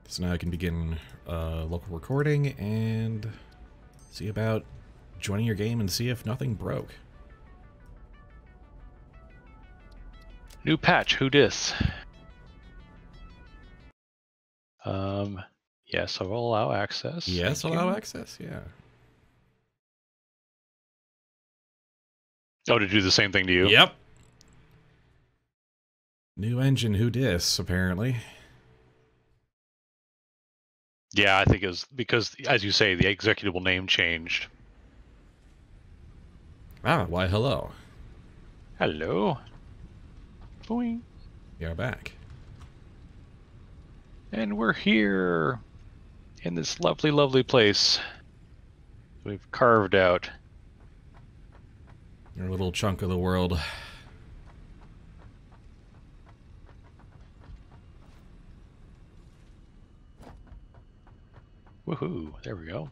So now I can begin local recording and see about joining your game and see if nothing broke. New patch, who dis? Yes, I will allow access. Yes, allow access, yeah. Oh, to do the same thing to you? Yep. New engine, who dis, apparently. Yeah, I think it was because, as you say, the executable name changed. Ah, why hello. Hello. Boing. We are back. And we're here in this lovely, lovely place we've carved out. Your little chunk of the world. Woohoo, there we go.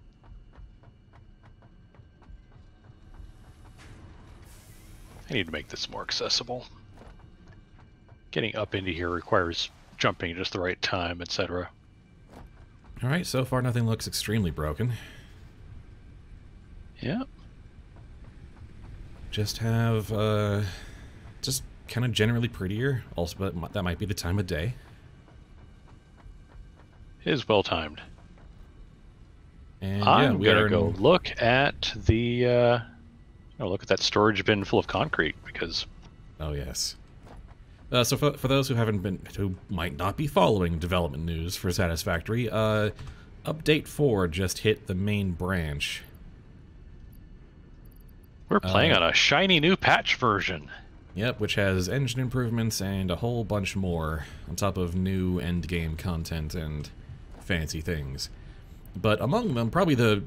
I need to make this more accessible. Getting up into here requires jumping just the right time, etc. Alright, so far nothing looks extremely broken. Yeah. Just have, just kind of generally prettier. Also, but that might be the time of day. It is well timed. And I'm yeah, we gonna are go look at the look at that storage bin full of concrete because. Oh yes. So for those who might not be following development news for Satisfactory, update 4 just hit the main branch. We're playing on a shiny new patch version. Yep, which has engine improvements and a whole bunch more on top of new endgame content and fancy things. But among them, probably the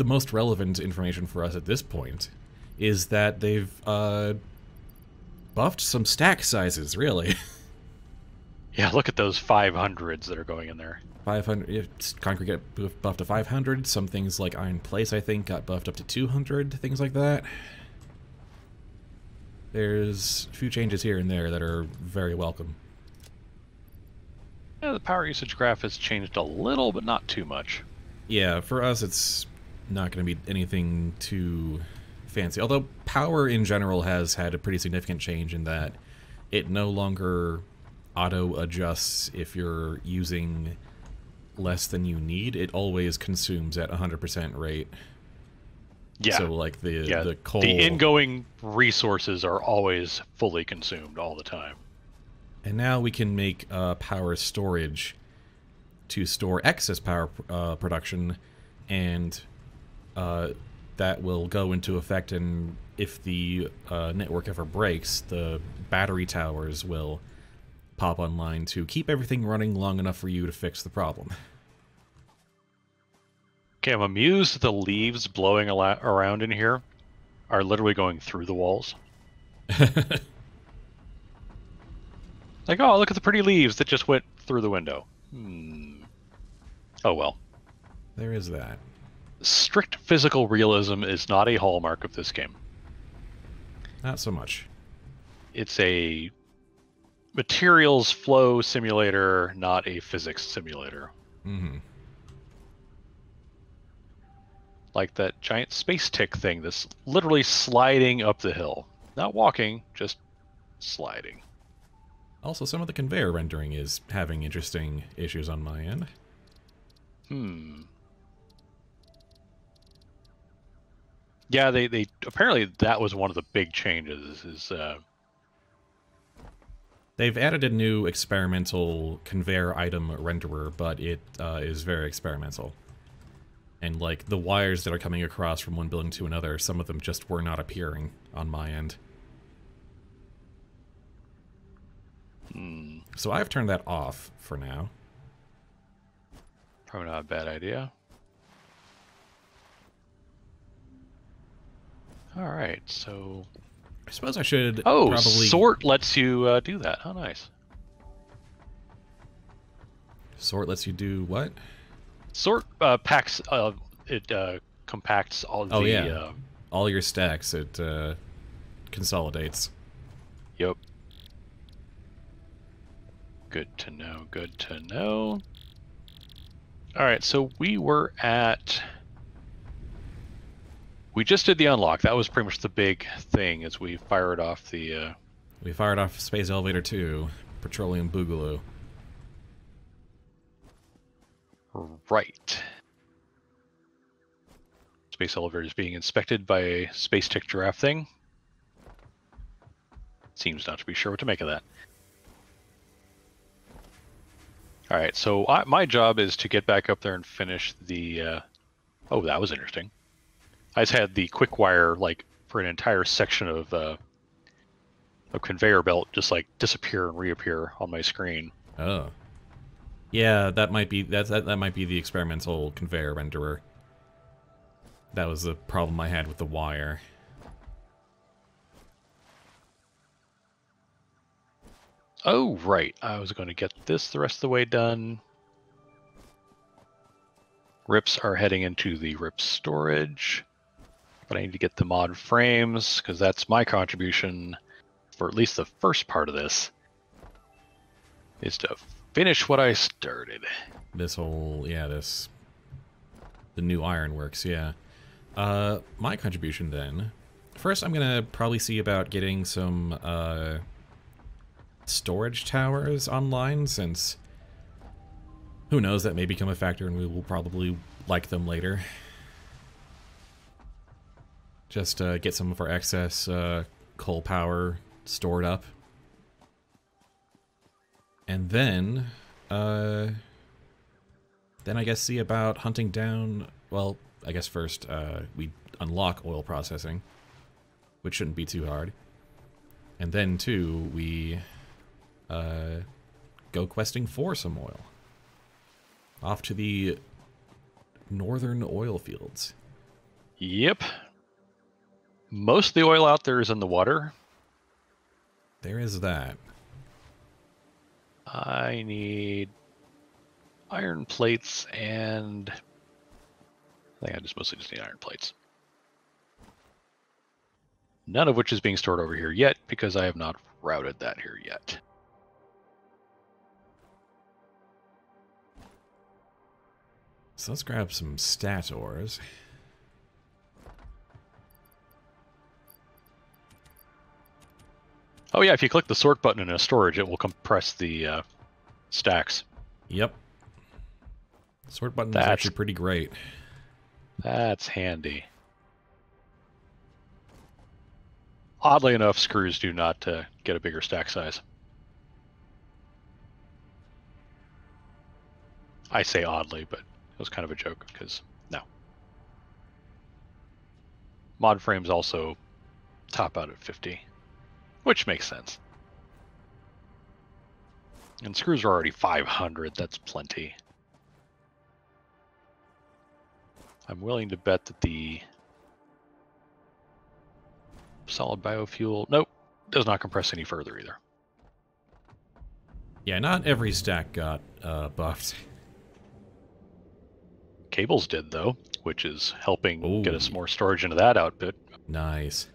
most relevant information for us at this point is that they've buffed some stack sizes, really. Yeah, look at those 500s that are going in there. 500, concrete got buffed to 500. Some things like Iron Place, I think, got buffed up to 200, things like that. There's a few changes here and there that are very welcome. Yeah, the power usage graph has changed a little, but not too much. Yeah, for us, it's not going to be anything too fancy. Although power in general has had a pretty significant change in that it no longer auto-adjusts if you're using less than you need. It always consumes at 100% rate. Yeah. So like the coal, the ingoing resources are always fully consumed all the time. And now we can make power storage to store excess power production, and that will go into effect, and if the network ever breaks, the battery towers will pop online to keep everything running long enough for you to fix the problem. Okay, I'm amused that the leaves blowing around in here are literally going through the walls. Like, oh, look at the pretty leaves that just went through the window. Oh well. There is that. Strict physical realism is not a hallmark of this game. Not so much. It's a materials flow simulator, not a physics simulator. Mm-hmm. Like that giant space tick thing that's literally sliding up the hill. Not walking, just sliding. Also, some of the conveyor rendering is having interesting issues on my end. Yeah, they apparently that was one of the big changes. They've added a new experimental conveyor item renderer, but it is very experimental. And like the wires that are coming across from one building to another, some of them just were not appearing on my end. So I've turned that off for now. Probably not a bad idea. All right, so I suppose I should probably... sort lets you do that. How nice. Sort lets you do what? Sort packs, it compacts all the... yeah. All your stacks, it consolidates. Yep. Good to know, good to know. All right, so we were at. We just did the unlock. That was pretty much the big thing as we fired off the. We fired off Space Elevator 2, Petroleum Boogaloo. Right. Space elevator is being inspected by a space tick giraffe thing. Seems not to be sure what to make of that. All right, so my job is to get back up there and finish the. Oh, that was interesting. I just had the quick wire like for an entire section of a conveyor belt just like disappear and reappear on my screen. Oh. Yeah, that might be that might be the experimental conveyor renderer. That was the problem I had with the wire. Oh, right. I was going to get this the rest of the way done. Rips are heading into the rip storage. But I need to get the mod frames, because that's my contribution for at least the first part of this, is to finish what I started. This whole, yeah, the new ironworks, yeah. My contribution then. First, I'm gonna probably see about getting some, storage towers online, since who knows, that may become a factor and we will probably like them later. Just get some of our excess coal power stored up. And then I guess see about hunting down, well, I guess first we unlock oil processing, which shouldn't be too hard. And then, too, we go questing for some oil. Off to the northern oil fields. Yep. Most of the oil out there is in the water. There is that. I need iron plates and I think I mostly just need iron plates. None of which is being stored over here yet because I have not routed that here yet. So let's grab some stat ores. Oh yeah, if you click the sort button in a storage, it will compress the stacks. Yep. Sort button is actually pretty great. That's handy. Oddly enough, screws do not get a bigger stack size. I say oddly, but it was kind of a joke, because no. Mod frames also top out at 50, which makes sense. And screws are already 500, that's plenty. I'm willing to bet that the solid biofuel, nope, does not compress any further either. Yeah, not every stack got buffed. Cables did, though, which is helping get us more storage into that output. Nice.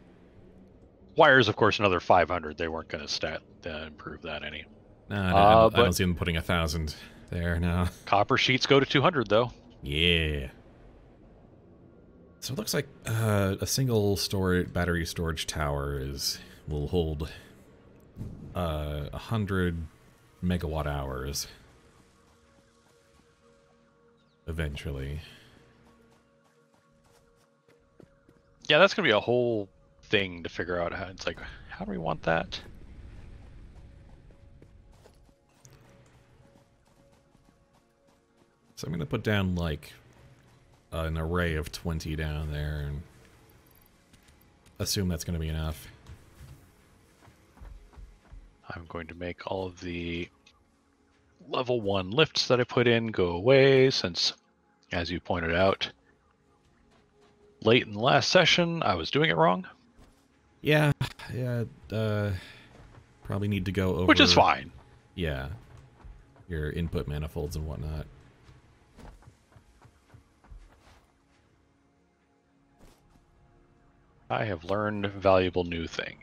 Wires, of course, another 500. They weren't going to improve that any. Nah, I don't see them putting 1,000 there now. Copper sheets go to 200, though. Yeah. So it looks like a single battery storage tower will hold 100 megawatt hours eventually. Yeah, that's going to be a whole thing to figure out. It's like, how do we want that? So I'm going to put down like an array of 20 down there and assume that's going to be enough. I'm going to make all of the level 1 lifts that I put in go away since, as you pointed out, late in the last session, I was doing it wrong. Yeah, probably need to go over... Which is fine. Yeah, your input manifolds and whatnot. I have learned a valuable new thing.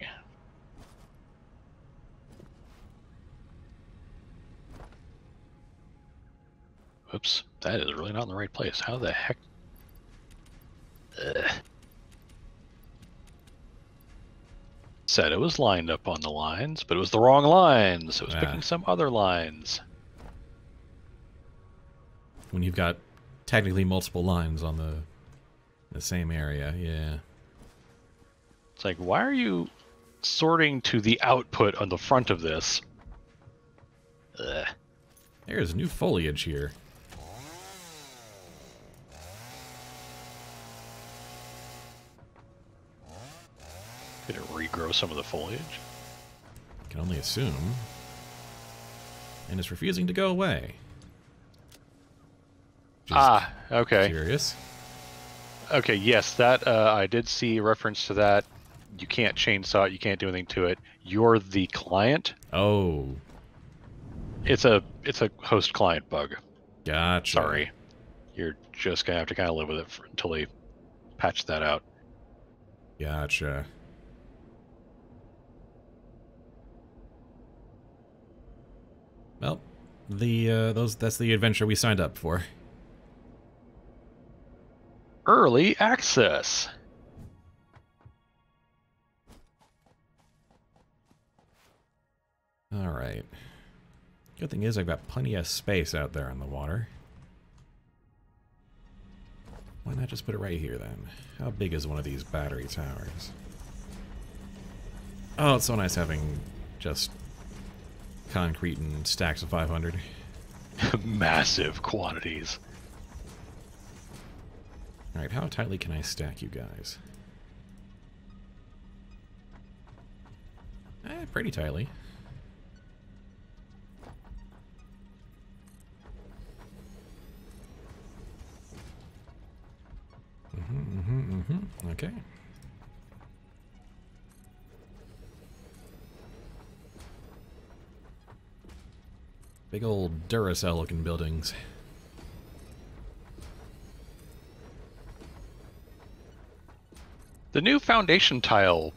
Oops, that is really not in the right place. How the heck? Ugh. Said it was lined up on the lines, but it was the wrong lines. It was picking some other lines. When you've got technically multiple lines on the same area, yeah. It's like, why are you sorting to the output on the front of this? Ugh. There's new foliage here. Did it regrow some of the foliage? Can only assume. And it's refusing to go away. Just okay. Curious. Okay, yes, that I did see a reference to that. You can't chainsaw it, you can't do anything to it. You're the client. Oh. It's a host client bug. Gotcha. Sorry. You're just gonna have to kind of live with it until they patch that out. Gotcha. Well, that's the adventure we signed up for. Early access. All right. Good thing is I've got plenty of space out there on the water. Why not just put it right here then? How big is one of these battery towers? Oh, it's so nice having just concrete and stacks of 500. Massive quantities. Alright, how tightly can I stack you guys? Pretty tightly. Okay. Big old Duracell looking buildings. The new foundation tile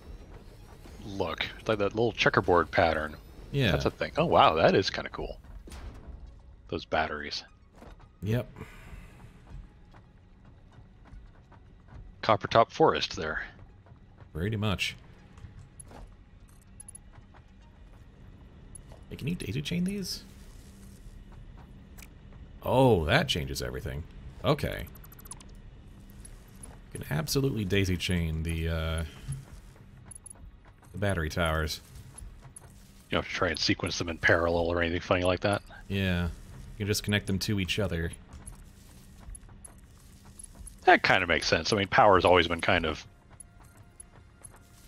look, like that little checkerboard pattern. Yeah. That's a thing. Oh wow, that is kind of cool. Those batteries. Yep. Copper top forest there. Pretty much. Hey, can you daisy chain these? Oh, that changes everything. Okay. You can absolutely daisy chain the battery towers. You don't have to try and sequence them in parallel or anything funny like that. Yeah. You can just connect them to each other. That kind of makes sense. I mean, power has always been kind of...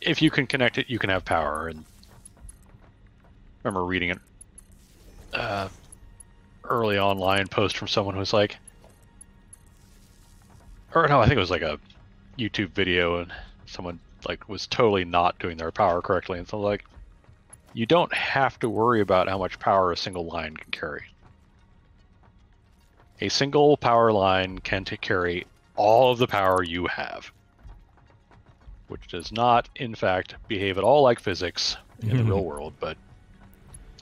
If you can connect it, you can have power. And I remember reading an early online post from someone who was like... Or no, I think it was like a YouTube video, and someone like was totally not doing their power correctly. And so like, you don't have to worry about how much power a single line can carry. A single power line can carry all of the power you have, which does not, in fact, behave at all like physics in the real world, but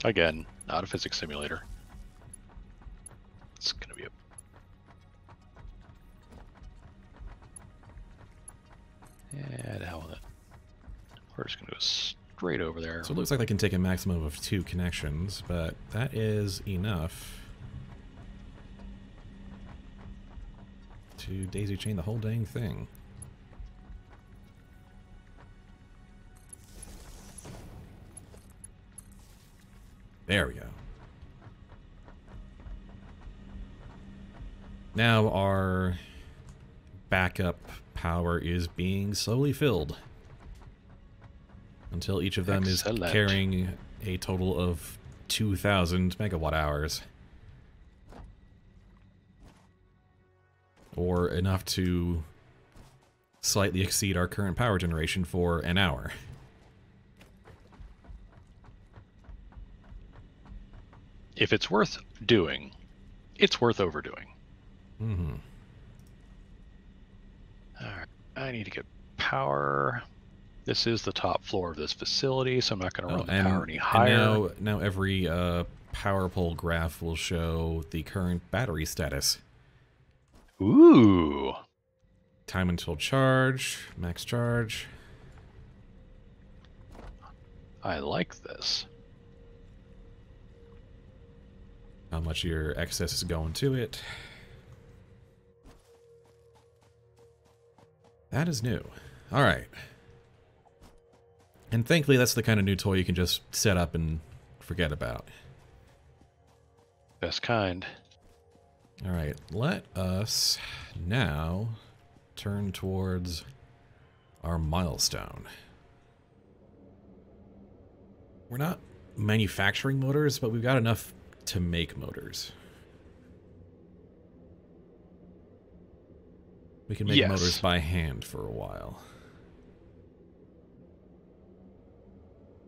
again, not a physics simulator. It's gonna be a... And how with it? We're just gonna go straight over there. So it looks like they can take a maximum of 2 connections, but that is enough to daisy chain the whole dang thing. There we go. Now our backup power is being slowly filled until each of them is carrying a total of 2,000 megawatt hours. Or enough to slightly exceed our current power generation for an hour. If it's worth doing, it's worth overdoing. Mm-hmm. Alright, I need to get power. This is the top floor of this facility, so I'm not going to run the power any higher. And now every power pole graph will show the current battery status. Ooh. Time until charge, max charge. I like this. How much your excess is going to it. That is new. Alright. And thankfully that's the kind of new toy you can just set up and forget about. Best kind. Alright, let us now turn towards our milestone. We're not manufacturing motors, but we've got enough to make motors. We can make motors by hand for a while.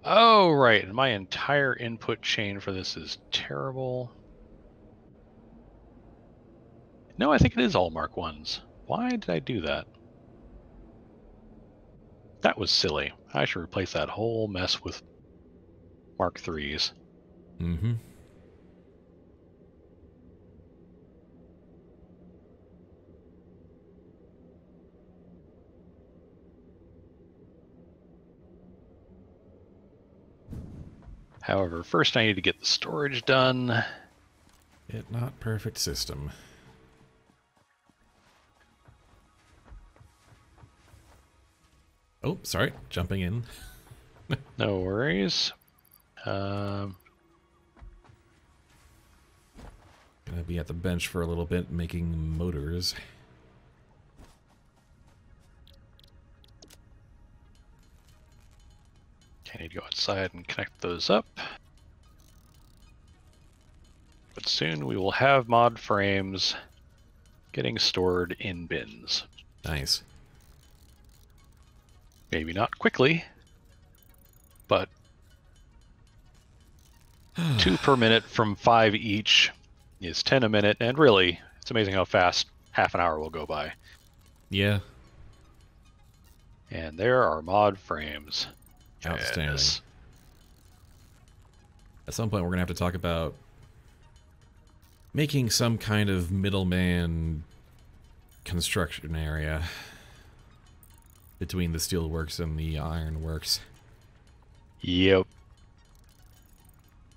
Oh, right. My entire input chain for this is terrible. No, I think it is all Mark 1s. Why did I do that? That was silly. I should replace that whole mess with Mark 3s. Mm-hmm. However, first I need to get the storage done. It not perfect system. Oh, sorry, jumping in. No worries. Gonna be at the bench for a little bit making motors. I need to go outside and connect those up. But soon we will have mod frames getting stored in bins. Nice. Maybe not quickly, but 2 per minute from 5 each is 10 a minute, and really, it's amazing how fast half an hour will go by. Yeah. And there are mod frames. Outstanding. Yes. At some point we're gonna have to talk about making some kind of middleman construction area between the steelworks and the ironworks. Yep.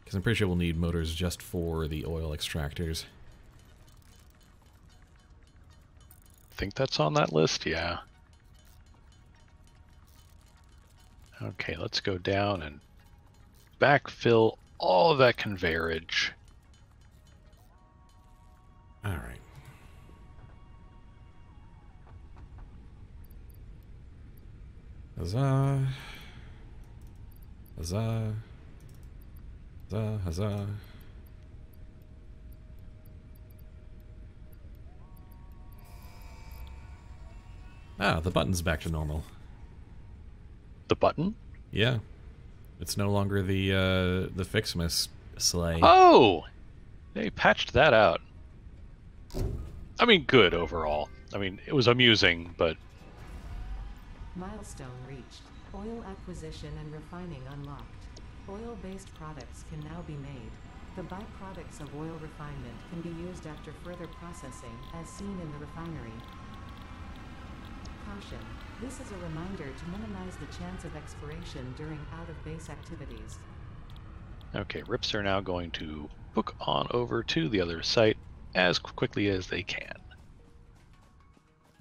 Because I'm pretty sure we'll need motors just for the oil extractors. I think that's on that list, yeah. Okay, let's go down and backfill all of that conveyorage. Alright. Huzzah. Huzzah. Huzzah, huzzah. Ah, the button's back to normal. The button? Yeah. It's no longer the Fixmas sleigh. Oh! They patched that out. I mean, good overall. I mean, it was amusing, but... Milestone reached. Oil acquisition and refining unlocked. Oil-based products can now be made. The byproducts of oil refinement can be used after further processing, as seen in the refinery. Caution. This is a reminder to minimize the chance of expiration during out-of-base activities. Okay, RIPs are now going to book on over to the other site as quickly as they can.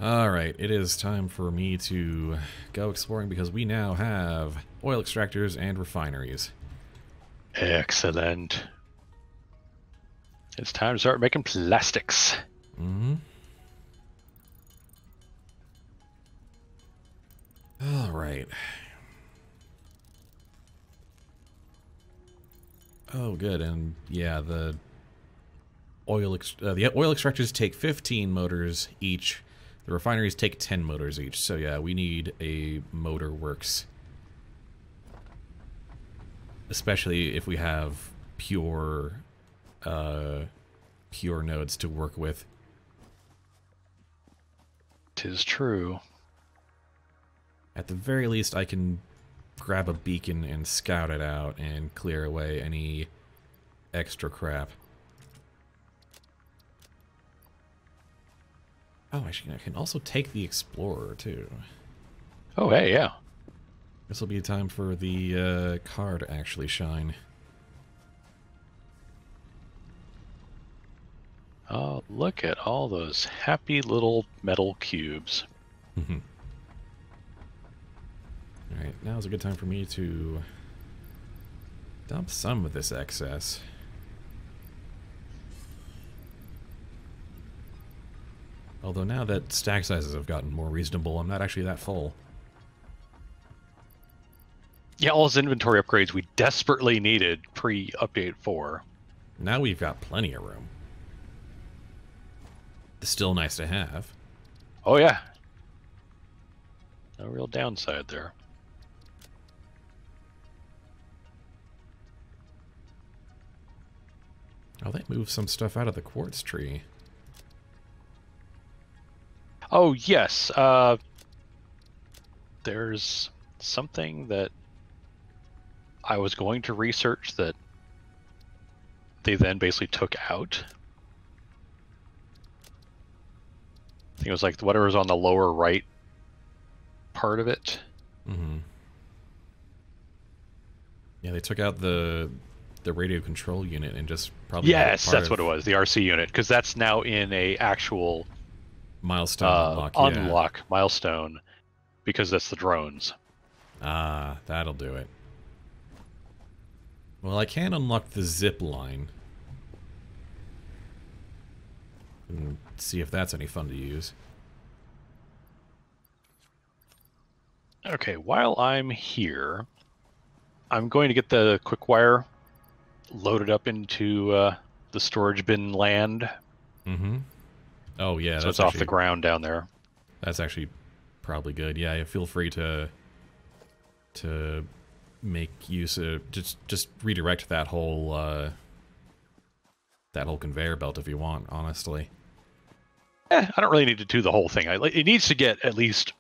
Alright, it is time for me to go exploring because we now have oil extractors and refineries. Excellent. It's time to start making plastics. Mm-hmm. Alright. Oh, good, and yeah, the oil extractors take 15 motors each. The refineries take 10 motors each, so yeah, we need a motor works. Especially if we have pure nodes to work with. 'Tis true. At the very least, I can grab a beacon and scout it out and clear away any extra crap. Oh, actually, I can also take the Explorer, too. Oh, hey, yeah. This will be a time for the car to actually shine. Oh, look at all those happy little metal cubes. Alright, now's a good time for me to dump some of this excess. Although now that stack sizes have gotten more reasonable, I'm not actually that full. Yeah, all those inventory upgrades we desperately needed pre-update 4. Now we've got plenty of room. It's still nice to have. Oh, yeah. No real downside there. Oh, they moved some stuff out of the quartz tree. Oh, yes. There's something that I was going to research that they then basically took out. I think it was like whatever was on the lower right part of it. Mm-hmm. Yeah, they took out the radio control unit and just probably... Yes, that's what it was, the RC unit, because that's now in a actual milestone unlock milestone, because that's the drones. Ah, that'll do it. Well, I can unlock the zip line. And see if that's any fun to use. Okay, while I'm here, I'm going to get the quick wire loaded up into the storage bin land. Mm-hmm. Oh, yeah. So it's off the ground down there. That's actually probably good. Yeah, feel free to make use of... Just redirect that whole conveyor belt if you want, honestly. I don't really need to do the whole thing. It needs to get at least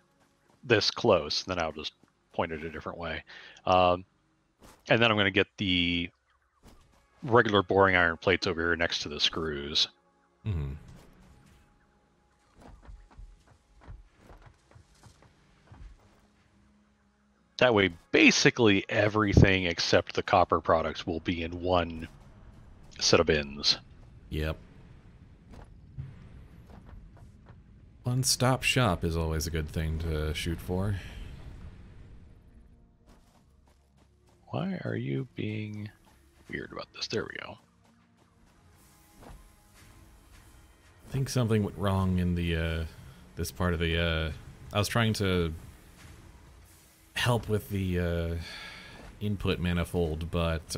this close, and then I'll just point it a different way. And then I'm going to get the regular boring iron plates over here next to the screws. Mm-hmm. That way, basically everything except the copper products will be in one set of bins. Yep. One-stop shop is always a good thing to shoot for. Why are you being weird about this? There we go. I think something went wrong in the this part of the I was trying to help with the input manifold, but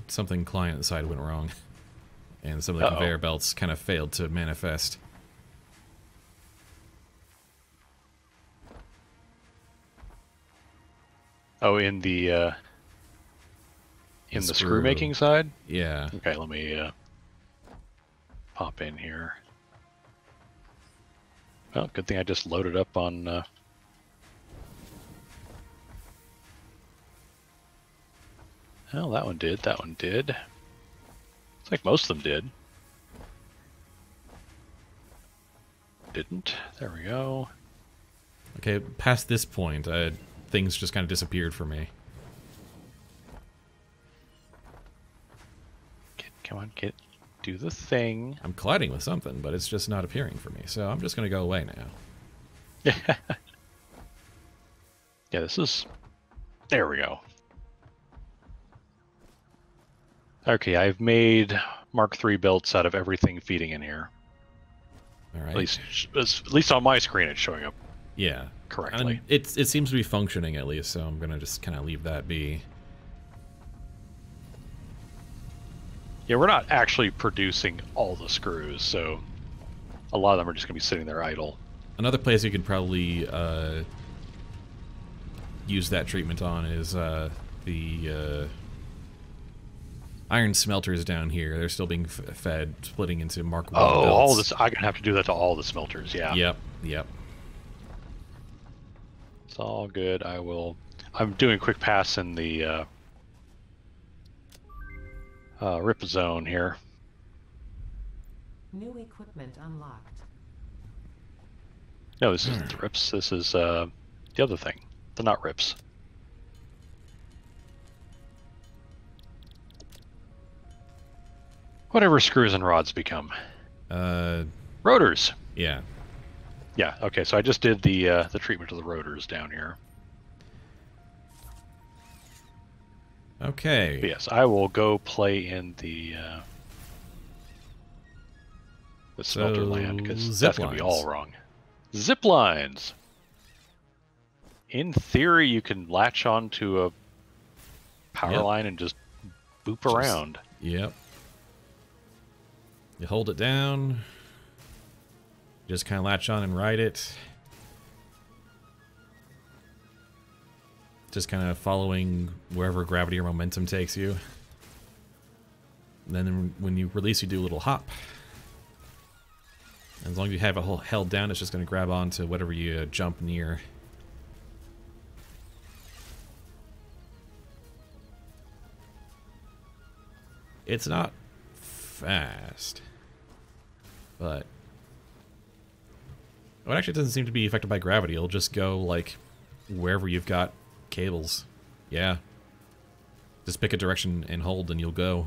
something client side went wrong, and some of the conveyor belts kind of failed to manifest. Oh, in the screw making side? Yeah. Okay, let me pop in here. Well, good thing I just loaded up on well, that one did, that one did. It's like most of them did. Didn't. There we go. Okay, past this point, things just kind of disappeared for me. Come on, do the thing. I'm colliding with something, but it's just not appearing for me, so I'm just going to go away now. Yeah, this is... There we go. Okay, I've made Mark III belts out of everything feeding in here. All right. At least on my screen it's showing up. Yeah. Correctly. And it seems to be functioning at least, so I'm going to just kind of leave that be. Yeah, we're not actually producing all the screws, so a lot of them are just going to be sitting there idle. Another place you could probably use that treatment on is the iron smelters down here. They're still being fed, splitting into Mark 1 belts. All this. I'm gonna have to do that to all the smelters. Yeah. Yep. It's all good. I will. I'm doing a quick pass in the rip zone here. New equipment unlocked. No, this isn't the rips. This is the other thing. The not rips. Whatever screws and rods become. Rotors. Yeah. Yeah. Okay. So I just did the treatment of the rotors down here. Okay. But yes, I will go play in the smelter land because that's gonna be all wrong. Zip lines. In theory, you can latch onto a power line and just boop around. Yep. You hold it down. Just kind of latch on and ride it. Just kind of following wherever gravity or momentum takes you. And then when you release, you do a little hop. As long as you have it held down, it's just going to grab onto whatever you jump near. It's not fast, but well, it actually doesn't seem to be affected by gravity. It'll just go like wherever you've got cables. Yeah. Just pick a direction and hold and you'll go.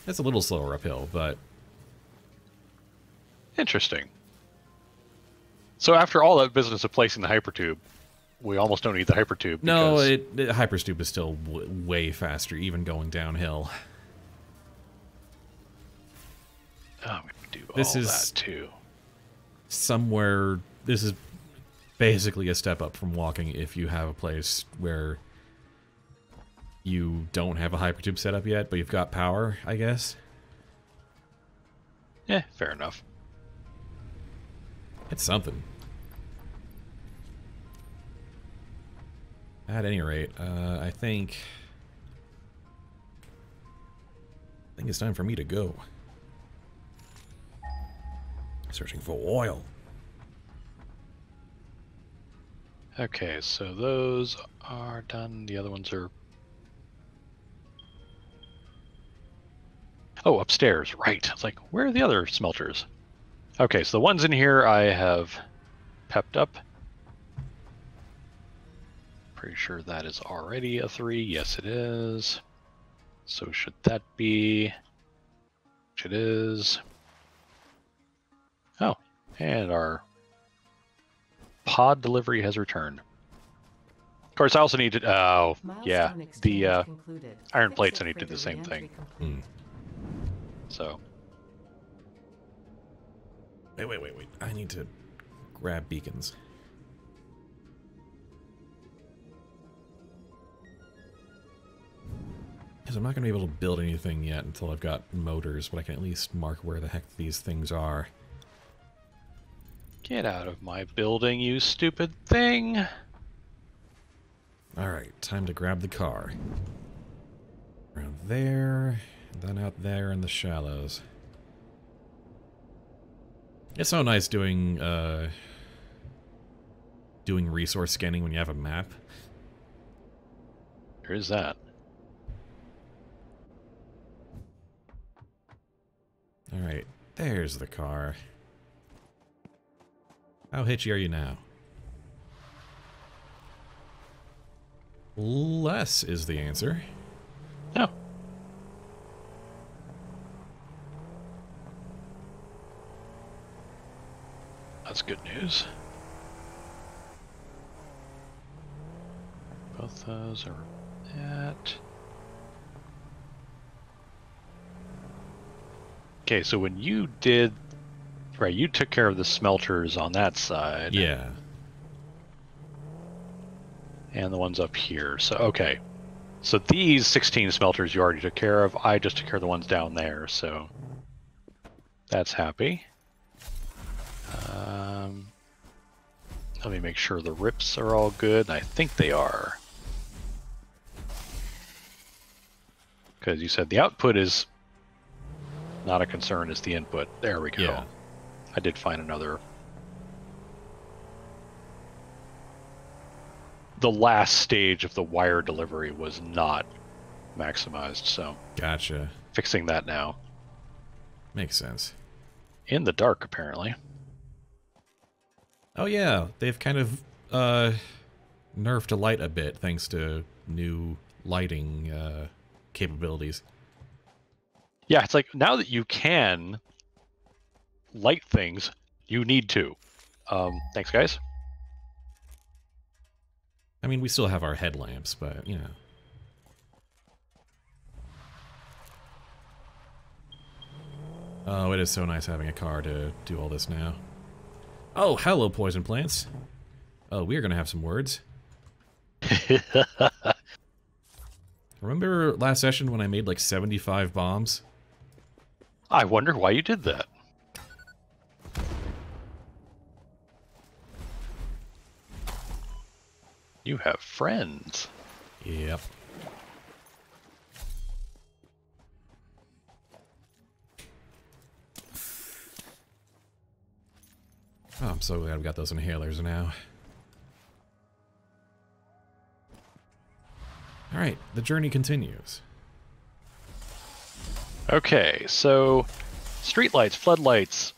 It's a little slower uphill, but interesting. So after all that business of placing the hypertube, we almost don't need the hypertube. No, hypertube is still way faster, even going downhill. Oh, I'm going to do all that too. Somewhere, this is basically a step up from walking if you have a place where you don't have a hypertube set up yet, but you've got power, I guess. Yeah, fair enough. It's something. At any rate, I think it's time for me to go. Searching for oil. Okay, so those are done. The other ones are... Oh, upstairs, right. It's like, where are the other smelters? Okay, so the ones in here I have pepped up. Pretty sure that is already a 3. Yes, it is. So should that be... Which it is. Oh, and our pod delivery has returned. Of course, I also need to... Oh, yeah. The iron plates, I need to do the same thing. So... Wait. I need to grab beacons. Because I'm not going to be able to build anything yet until I've got motors, but I can at least mark where the heck these things are. Get out of my building, you stupid thing! Alright, time to grab the car. Around there, and then out there in the shallows. It's so nice doing resource scanning when you have a map. There is that. Alright, there's the car. How hitchy are you now? Less is the answer. No. That's good news. Both those are that. Okay, so when you did... Right, you took care of the smelters on that side. Yeah. And the ones up here. So, okay. So these 16 smelters you already took care of. I just took care of the ones down there, so... That's happy. Let me make sure the rips are all good. I think they are. Because you said the output is not a concern, it's the input. There we go. Yeah. I did find another. The last stage of the wire delivery was not maximized, so Gotcha. fixing that now. Makes sense. In the dark, apparently. Oh yeah, they've kind of nerfed the light a bit thanks to new lighting capabilities. Yeah, it's like now that you can light things, you need to. Thanks, guys. I mean, we still have our headlamps, but, you know. Oh, it is so nice having a car to do all this now. Oh, hello, poison plants. Oh, we're gonna have some words. Remember last session when I made like 75 bombs? I wonder why you did that. You have friends. Yep. Oh, I'm so glad I've got those inhalers now. Alright, the journey continues. Okay, so streetlights, floodlights,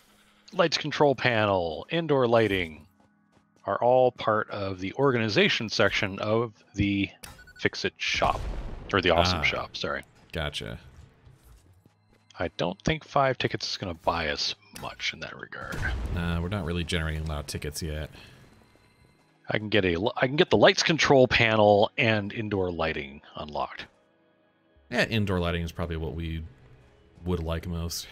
lights control panel, indoor lighting are all part of the organization section of the Fix-It shop. Or the Awesome shop, sorry. Gotcha. I don't think 5 tickets is going to buy us much in that regard. Nah, we're not really generating a lot of tickets yet. I can get the lights control panel and indoor lighting unlocked. Yeah, indoor lighting is probably what we would like most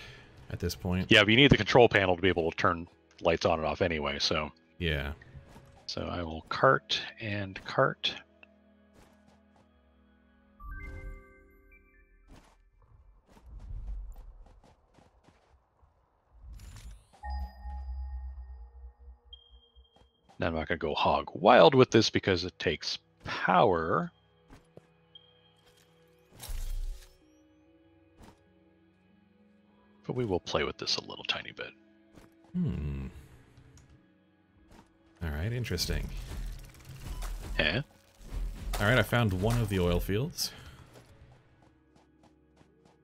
at this point. Yeah, but you need the control panel to be able to turn lights on and off anyway, so... Yeah. So I will cart and cart. Now I'm not going to go hog wild with this because it takes power. But we will play with this a little tiny bit. Hmm. Alright, interesting. Eh? Alright, I found one of the oil fields.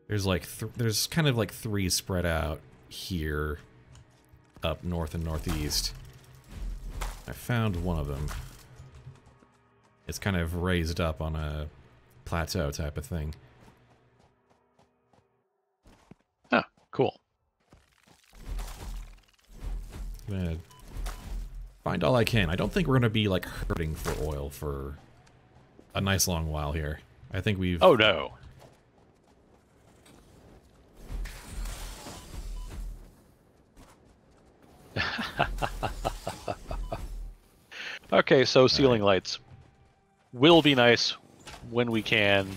There's like, there's kind of like 3 spread out here, up north and northeast. I found one of them. It's kind of raised up on a plateau type of thing. Ah, cool. I'm gonna find all I can. I don't think we're gonna be like hurting for oil for a nice long while here. I think we've... Oh no. Okay, so ceiling lights will be nice when we can.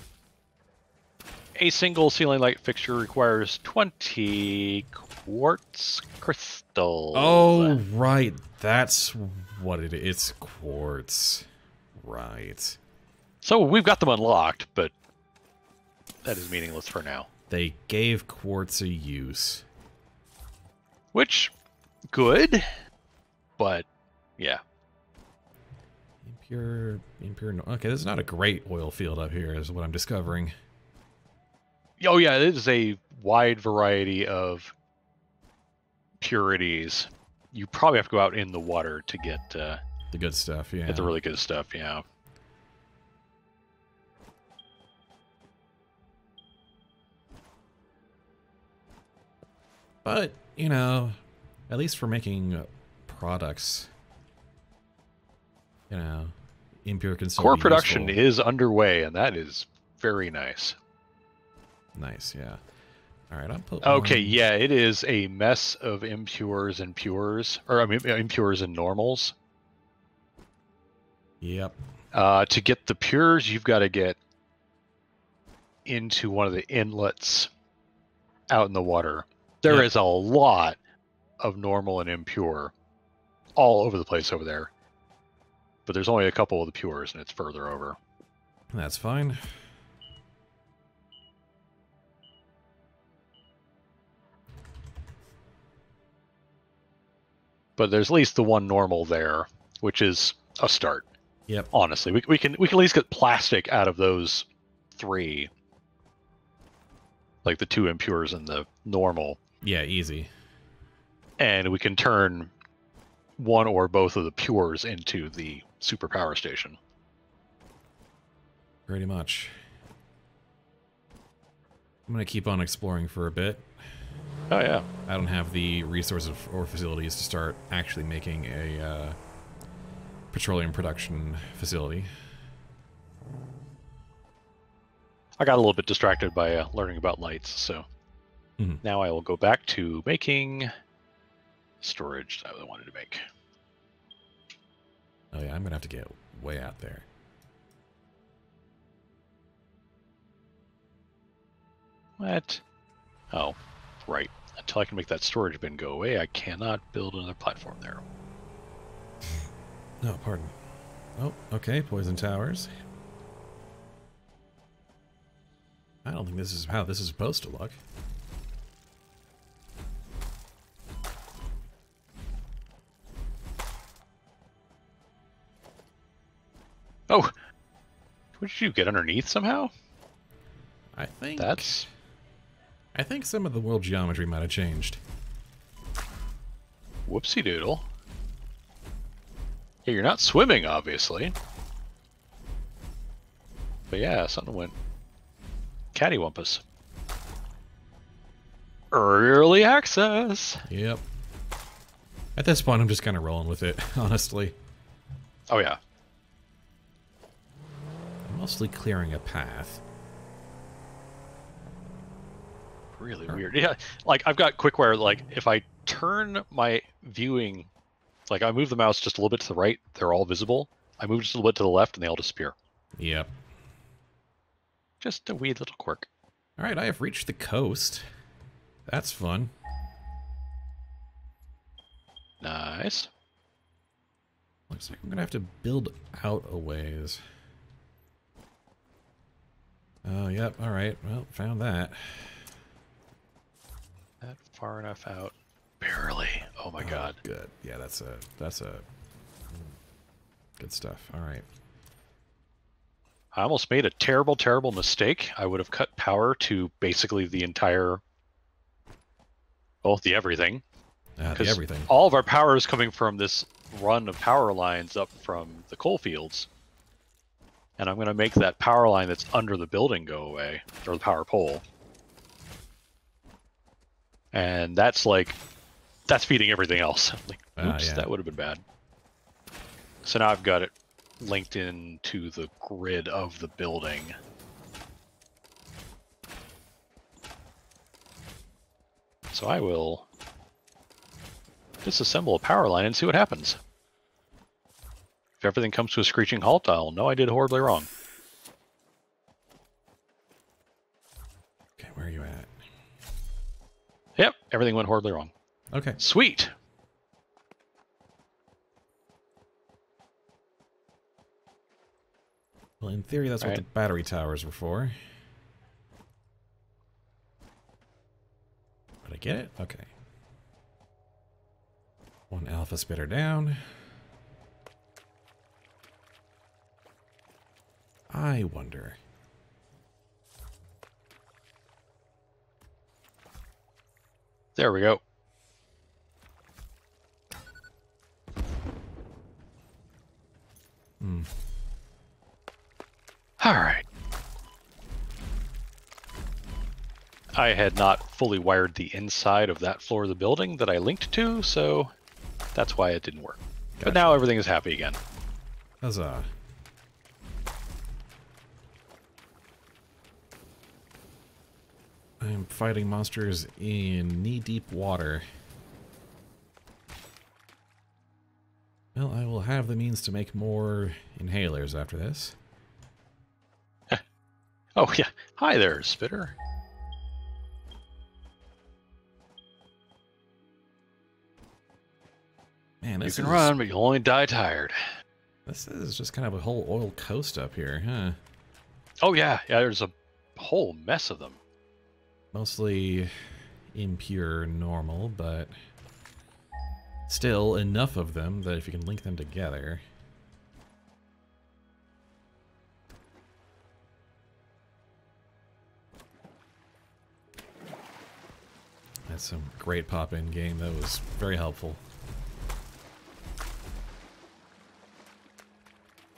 A single ceiling light fixture requires 20 quartz crystal. Oh, right. That's what it is. It's quartz. Right. So we've got them unlocked, but that is meaningless for now. They gave quartz a use. Which, good, but yeah. Impure. Okay, this is not a great oil field up here, is what I'm discovering. Oh yeah, it is a wide variety of purities. You probably have to go out in the water to get The good stuff, yeah. get the really good stuff. Yeah. But, you know, at least for making products, you know, impure can still Core be production useful. is underway, and that is very nice. Nice, yeah. All right, I'll put Okay, one... yeah, it is a mess of impures and pures, or I mean impures and normals. Yep. To get the pures, you've got to get into one of the inlets out in the water. There is a lot of normal and impure all over the place over there. But there's only a couple of the pures, and it's further over. That's fine. But there's at least the one normal there, which is a start. Yep. Honestly, we can at least get plastic out of those 3. like the 2 impures and the normal, Yeah, easy. and we can turn one or both of the pures into the super power station. Pretty much. I'm going to keep on exploring for a bit. Oh yeah. I don't have the resources or facilities to start actually making a petroleum production facility. I got a little bit distracted by learning about lights, so Mhm. now I will go back to making storage that I wanted to make. Oh yeah, I'm going to have to get way out there. What? Oh, right. Until I can make that storage bin go away, I cannot build another platform there. No, pardon. Oh, okay, poison towers. I don't think this is how this is supposed to look. Oh! What did you get underneath somehow? I think some of the world geometry might have changed. Whoopsie doodle. Yeah, you're not swimming, obviously. But yeah, something went cattywampus. Early access! Yep. At this point, I'm just kind of rolling with it, honestly. Oh yeah. I'm mostly clearing a path. Really weird. Yeah, like I've got QuickWire, like if I turn my viewing, like I move the mouse just a little bit to the right, they're all visible. I move just a little bit to the left and they all disappear. Yep. Just a wee little quirk. Alright, I have reached the coast. That's fun. Nice. Looks like I'm gonna have to build out a ways. Oh, yep, alright. Well, found that. That far enough out. Barely. Oh my god. Good. Yeah, that's a good stuff. Alright. I almost made a terrible, terrible mistake. I would have cut power to basically the entire, well, the everything. The everything. All of our power is coming from this run of power lines up from the coal fields. And I'm going to make that power line that's under the building go away, or the power pole. And that's feeding everything else. Like, oops, Yeah. that would have been bad. So now I've got it linked into the grid of the building. So I will disassemble a power line and see what happens. If everything comes to a screeching halt, I'll know I did horribly wrong. Okay, where are you at? Yep, everything went horribly wrong. Okay. Sweet! Well, in theory, that's what the battery towers were for. Did I get it? Okay. One alpha spitter down. I wonder. There we go. All right. I had not fully wired the inside of that floor of the building that I linked to, so that's why it didn't work. Gotcha. But now everything is happy again. Huzzah. I'm fighting monsters in knee-deep water. Well, I will have the means to make more inhalers after this. Oh, yeah. Hi there, Spitter. Man, You this can is, run, but you'll only die tired. This is just kind of a whole oil coast up here, huh? Oh, yeah. Yeah, there's a whole mess of them. Mostly impure normal, but still enough of them that if you can link them together. That's some great pop-in game. That was very helpful.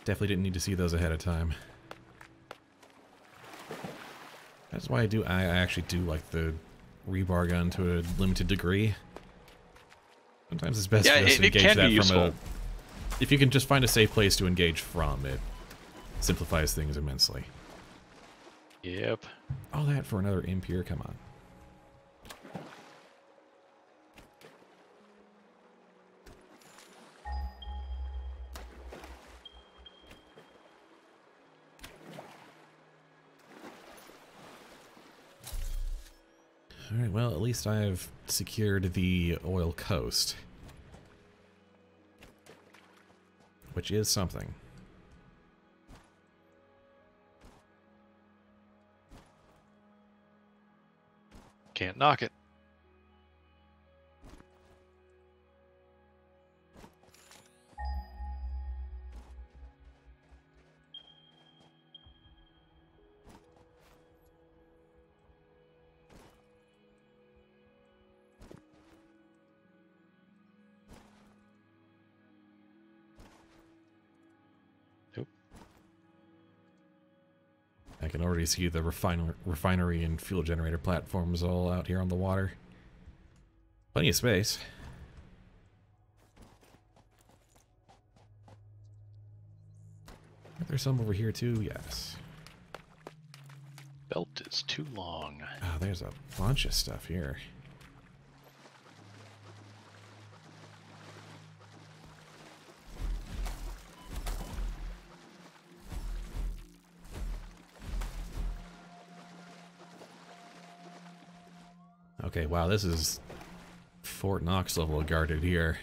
Definitely didn't need to see those ahead of time. That's why I actually do like the rebar gun to a limited degree. Sometimes it's best to just engage that from a... If you can just find a safe place to engage from, it simplifies things immensely. Yep. All that for another imp here, come on. Alright, well, at least I've secured the oil coast. Which is something. Can't knock it. I can already see the refinery and fuel generator platforms all out here on the water. Plenty of space. There's some over here too, yes. Belt is too long. Oh, there's a bunch of stuff here. Okay, wow, this is Fort Knox level guarded here.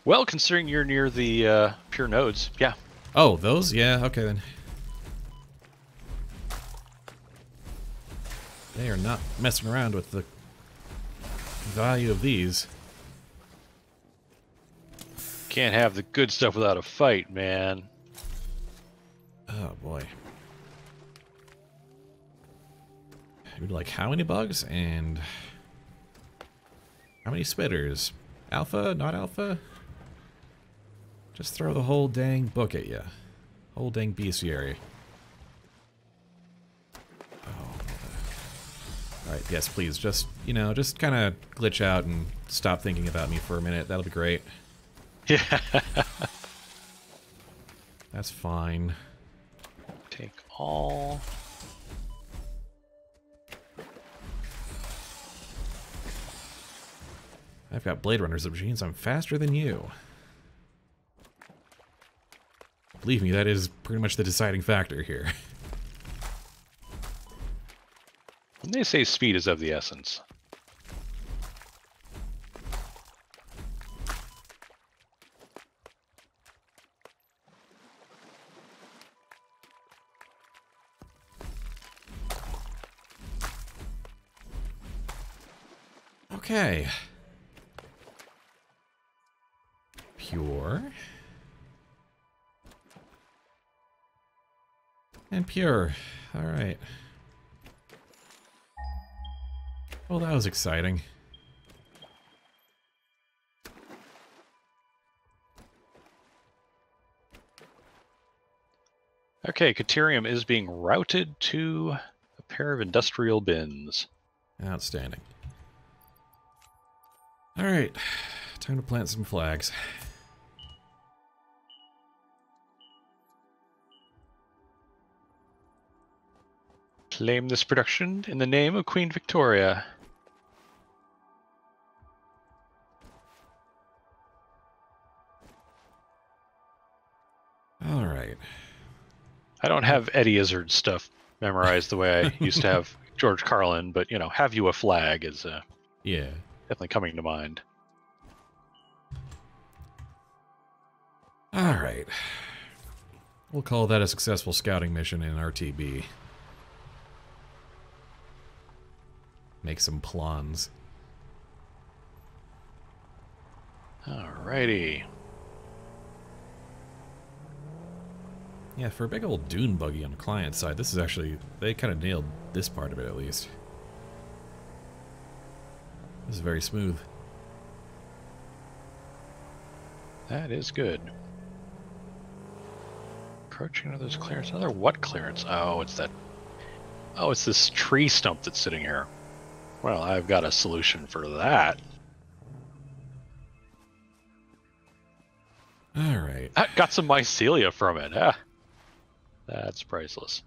Well, considering you're near the pure nodes, yeah. Oh, those? Yeah, okay then. They are not messing around with the value of these. Can't have the good stuff without a fight, man. Oh boy. Maybe like how many bugs and how many spitters? Alpha? Not alpha? Just throw the whole dang book at you. Whole dang bestiary. Oh. Alright, yes, please. Just, you know, just kind of glitch out and stop thinking about me for a minute. That'll be great. Yeah. That's fine. Take all. I've got Blade Runners of machines. I'm faster than you. Believe me, that is pretty much the deciding factor here. When they say speed is of the essence. Okay. Pure. And pure. Alright. Well, that was exciting. Okay, Caterium is being routed to a pair of industrial bins. Outstanding. Alright. Time to plant some flags. Claim this production in the name of Queen Victoria. Alright. I don't have Eddie Izzard stuff memorized the way I used to have George Carlin, but, you know, have you a flag is Yeah. definitely coming to mind. Alright. We'll call that a successful scouting mission in RTB. Make some plans. Alrighty. Yeah, for a big old dune buggy on the client side, this is actually... They kind of nailed this part of it, at least. This is very smooth. That is good. Approaching another's clearance. Another what clearance? Oh, it's that... Oh, it's this tree stump that's sitting here. Well, I've got a solution for that. Alright. I got some mycelia from it. Ah, that's priceless.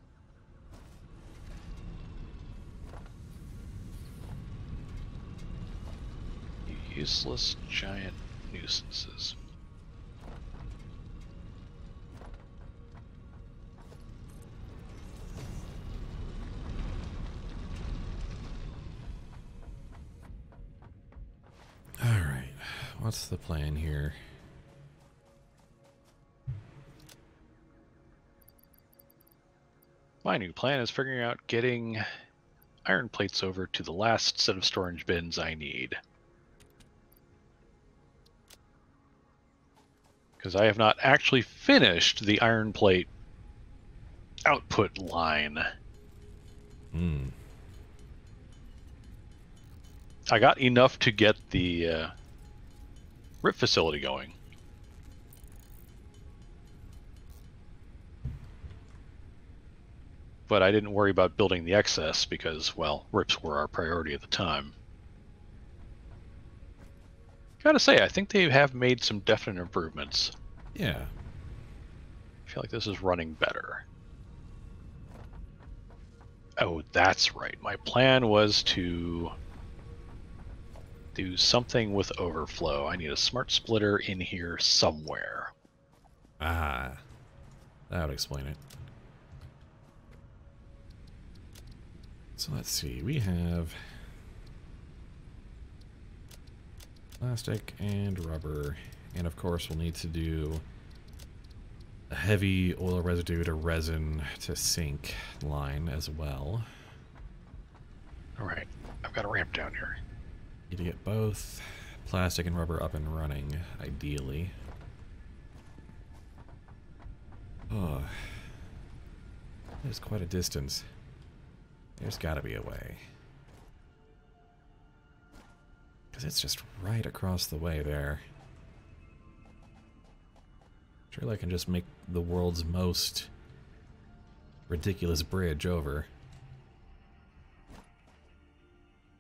Useless giant nuisances. Alright. What's the plan here? My new plan is figuring out getting iron plates over to the last set of storage bins I need. Because I have not actually finished the iron plate output line. Hmm. I got enough to get the RIP facility going. But I didn't worry about building the excess because, well, RIPs were our priority at the time. Gotta say, I think they have made some definite improvements. Yeah. I feel like this is running better. Oh, that's right. My plan was to do something with overflow. I need a smart splitter in here somewhere. Ah. That would explain it. So let's see. We have plastic and rubber. And of course we'll need to do a heavy oil residue to resin to sink line as well. Alright, I've got a ramp down here. Need to get both plastic and rubber up and running, ideally. Oh. There's quite a distance. There's gotta be a way. Because it's just right across the way there. Surely I can just make the world's most ridiculous bridge over.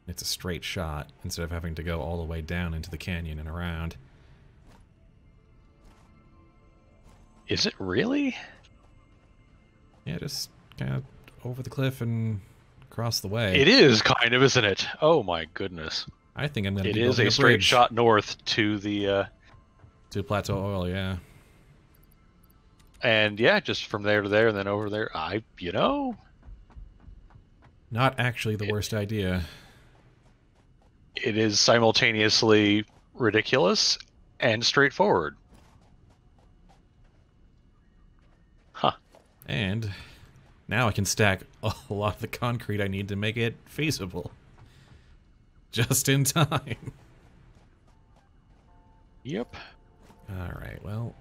It's a straight shot, instead of having to go all the way down into the canyon and around. Is it really? Yeah, just kind of over the cliff and across the way. It is kind of, isn't it? Oh my goodness. I think I'm going to It be is building a straight bridge shot north to the... to Plateau Oil, yeah. And yeah, just from there to there and then over there. You know... Not actually the worst idea. It is simultaneously ridiculous and straightforward. Huh. And now I can stack a lot of the concrete I need to make it feasible. Just in time. Yep. Alright, well...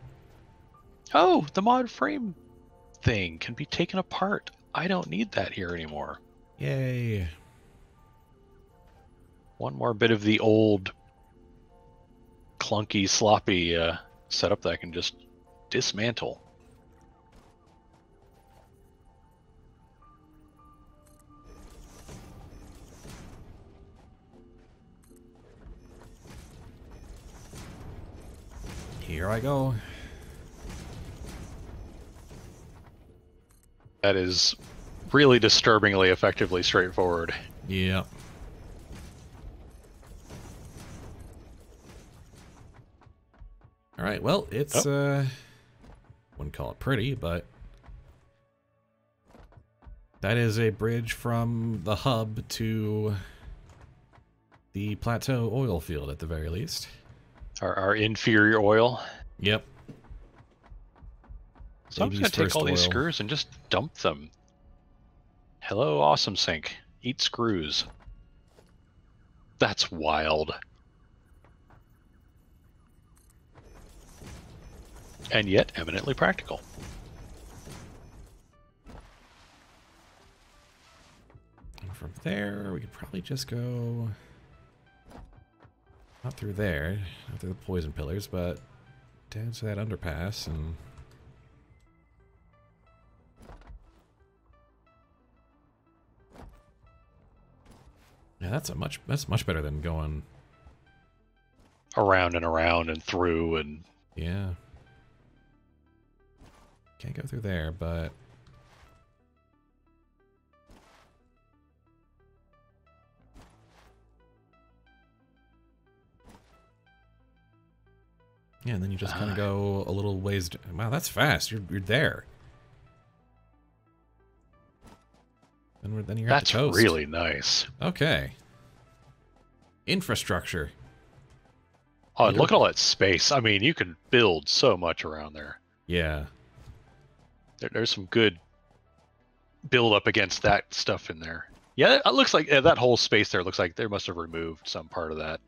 Oh, the mod frame thing can be taken apart. I don't need that here anymore. Yay. One more bit of the old clunky, sloppy setup that I can just dismantle. Here I go. That is really disturbingly effectively straightforward. Yep. Alright, well, it's, wouldn't call it pretty, but that is a bridge from the hub to the Plateau oil field, at the very least. Our inferior oil. Yep. So I'm just going to take all these screws and just dump them. Hello, Awesome Sink. Eat screws. That's wild. And yet eminently practical. from there, we could probably just go... Not through there, not through the poison pillars, but down to that underpass and... Yeah, that's much better than going... Around and through and... Yeah. Can't go through there, but... Yeah, and then you just kind of go a little ways... Wow, that's fast. You're there. Then you're at the coast. That's really nice. Okay. Infrastructure. Oh, and look at all that space. I mean, you can build so much around there. Yeah. There's some good build up against that stuff in there. Yeah, it looks like that whole space there looks like they must have removed some part of that.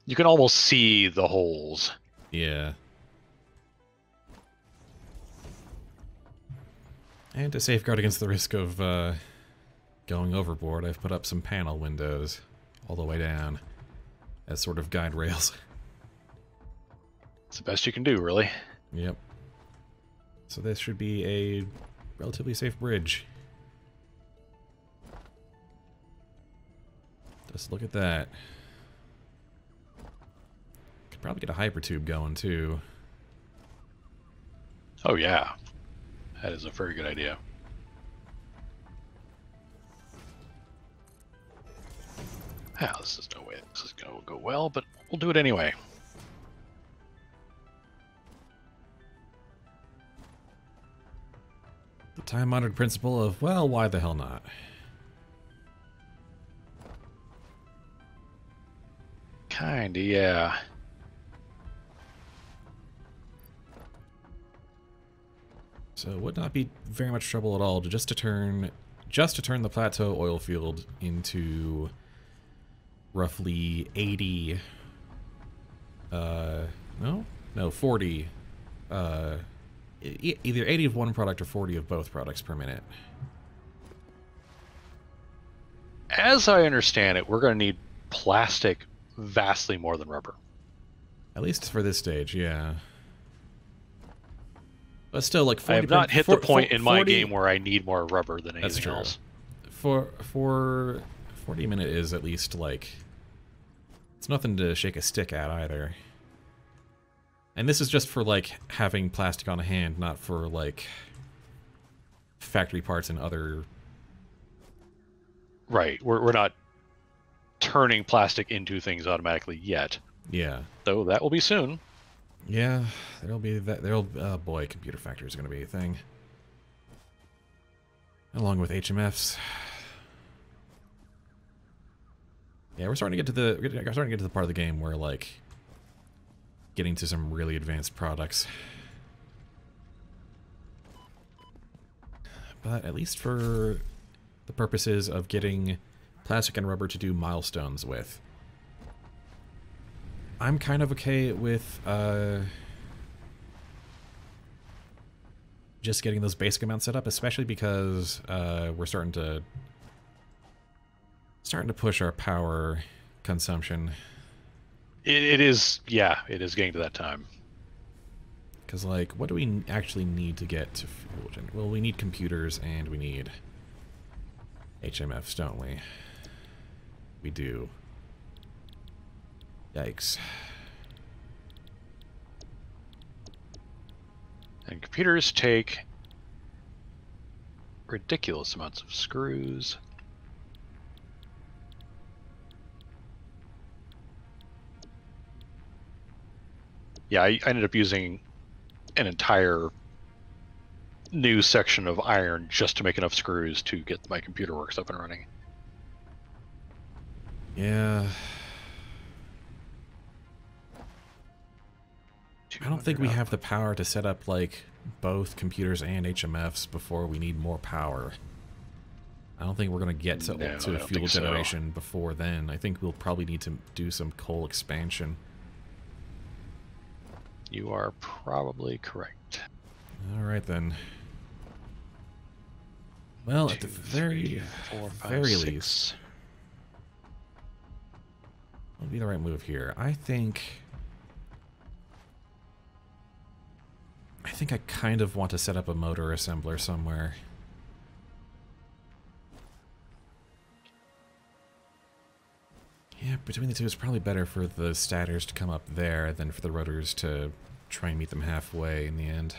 You can almost see the holes. Yeah. And to safeguard against the risk of going overboard, I've put up some panel windows all the way down as sort of guide rails. It's the best you can do, really. Yep. So this should be a relatively safe bridge. Just look at that. Could probably get a hypertube going too. Oh yeah. That is a very good idea. Yeah, this is no way this is going to go well, but we'll do it anyway. The time-honored principle of, well, why the hell not? Kinda, yeah. So it would not be very much trouble at all to just to turn the plateau oil field into roughly 80 no 40 either 80 of one product or 40 of both products per minute. As I understand it, we're going to need plastic vastly more than rubber. At least for this stage, yeah. But still, like 40 I have not hit the point in my 40 game where I need more rubber than That's anything true. else. For 40 minute is at least like it's nothing to shake a stick at either. And this is just for like having plastic on hand, not for like factory parts and other. Right, we're not turning plastic into things automatically yet. Yeah. Though that will be soon. Yeah, there'll be that. Oh boy, computer factory is going to be a thing. Along with HMFs. Yeah, we're starting to get to the part of the game where like getting to some really advanced products. But at least for the purposes of getting plastic and rubber to do milestones with, I'm kind of okay with just getting those basic amounts set up, especially because we're starting to push our power consumption. It is, yeah, it is getting to that time. Because, like, what do we actually need to get to fuel gen? Well, we need computers and we need HMFs, don't we? We do. Yikes. And computers take ridiculous amounts of screws. Yeah, I ended up using an entire new section of iron just to make enough screws to get my computer works up and running. Yeah. I don't think we have the power to set up, like, both computers and HMFs before we need more power. I don't think we're going to get to fuel generation before then. I think we'll probably need to do some coal expansion. You are probably correct. All right, then. Well, at 2, the very, 3, 4, 5, very 6. least, what would be the right move here? I think I kind of want to set up a motor assembler somewhere. Yeah, between the two, it's probably better for the stators to come up there than for the rotors to try and meet them halfway in the end.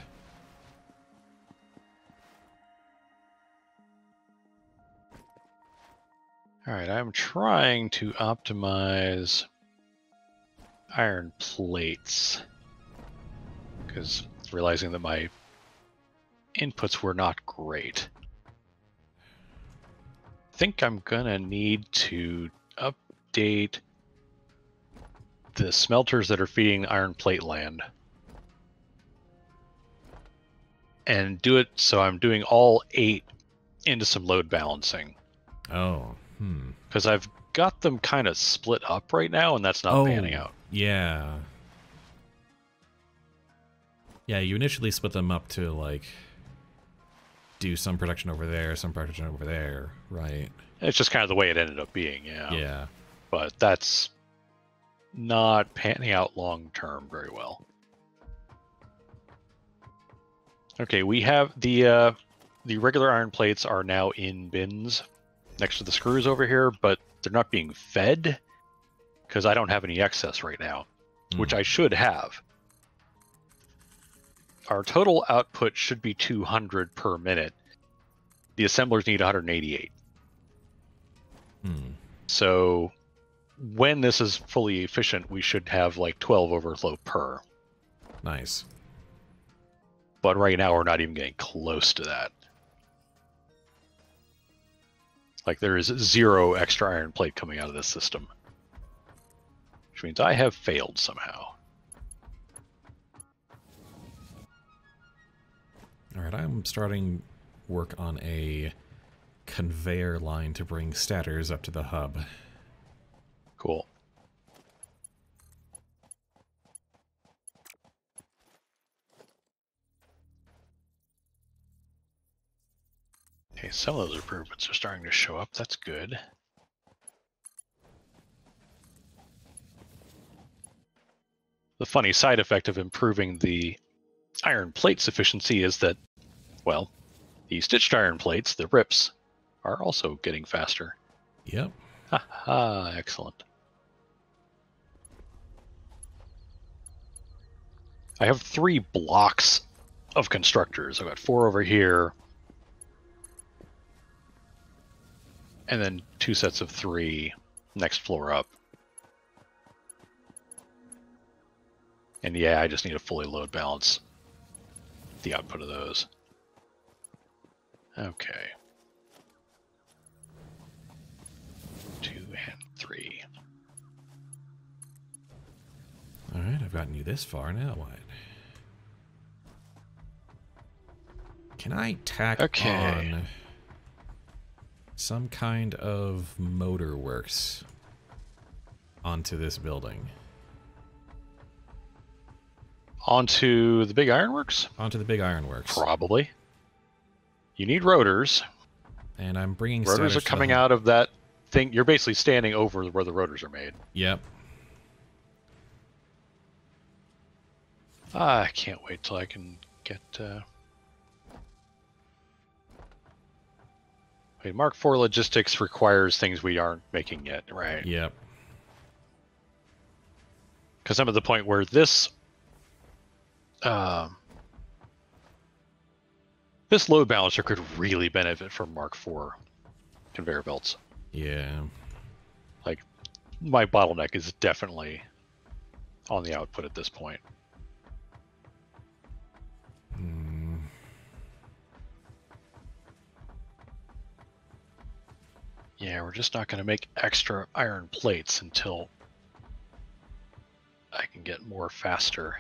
Alright, I'm trying to optimize iron plates. Because realizing that my inputs were not great. I think I'm gonna need to update the smelters that are feeding iron plate land. And do it so I'm doing all 8 into some load balancing. Oh, Because I've got them kind of split up right now, and that's not panning out. Yeah. Yeah, you initially split them up to, like, do some production over there, some production over there, right? It's just kind of the way it ended up being, yeah. Yeah. But that's not panning out long term very well. Okay, we have the regular iron plates are now in bins next to the screws over here, but they're not being fed because I don't have any excess right now, which I should have. Our total output should be 200 per minute. The assemblers need 188. So when this is fully efficient, we should have like 12 overflow per. Nice. But right now, we're not even getting close to that. Like, there is 0 extra iron plate coming out of this system. Which means I have failed somehow. Alright, I'm starting work on a conveyor line to bring stators up to the hub. Cool. Okay, some of those improvements are starting to show up. That's good. The funny side effect of improving the iron plate's efficiency is that, well, the stitched iron plates, the rips, are also getting faster. Yep. Ha ha, excellent. I have 3 blocks of constructors. I've got 4 over here, and then 2 sets of 3 next floor up. And yeah, I just need to fully load balance the output of those. Okay. 2 and 3. Alright, I've gotten you this far, now what? Can I tack on some kind of motor works onto this building? Onto the big ironworks? Onto the big ironworks. Probably. You need rotors. And I'm bringing rotors are coming out of that thing. You're basically standing over where the rotors are made. Yep. I can't wait till I can get... Wait, Mark IV logistics requires things we aren't making yet, right? Yep. Because I'm at the point where this... this load balancer could really benefit from Mark IV conveyor belts. Yeah. Like, my bottleneck is definitely on the output at this point. Yeah, we're just not going to make extra iron plates until I can get more faster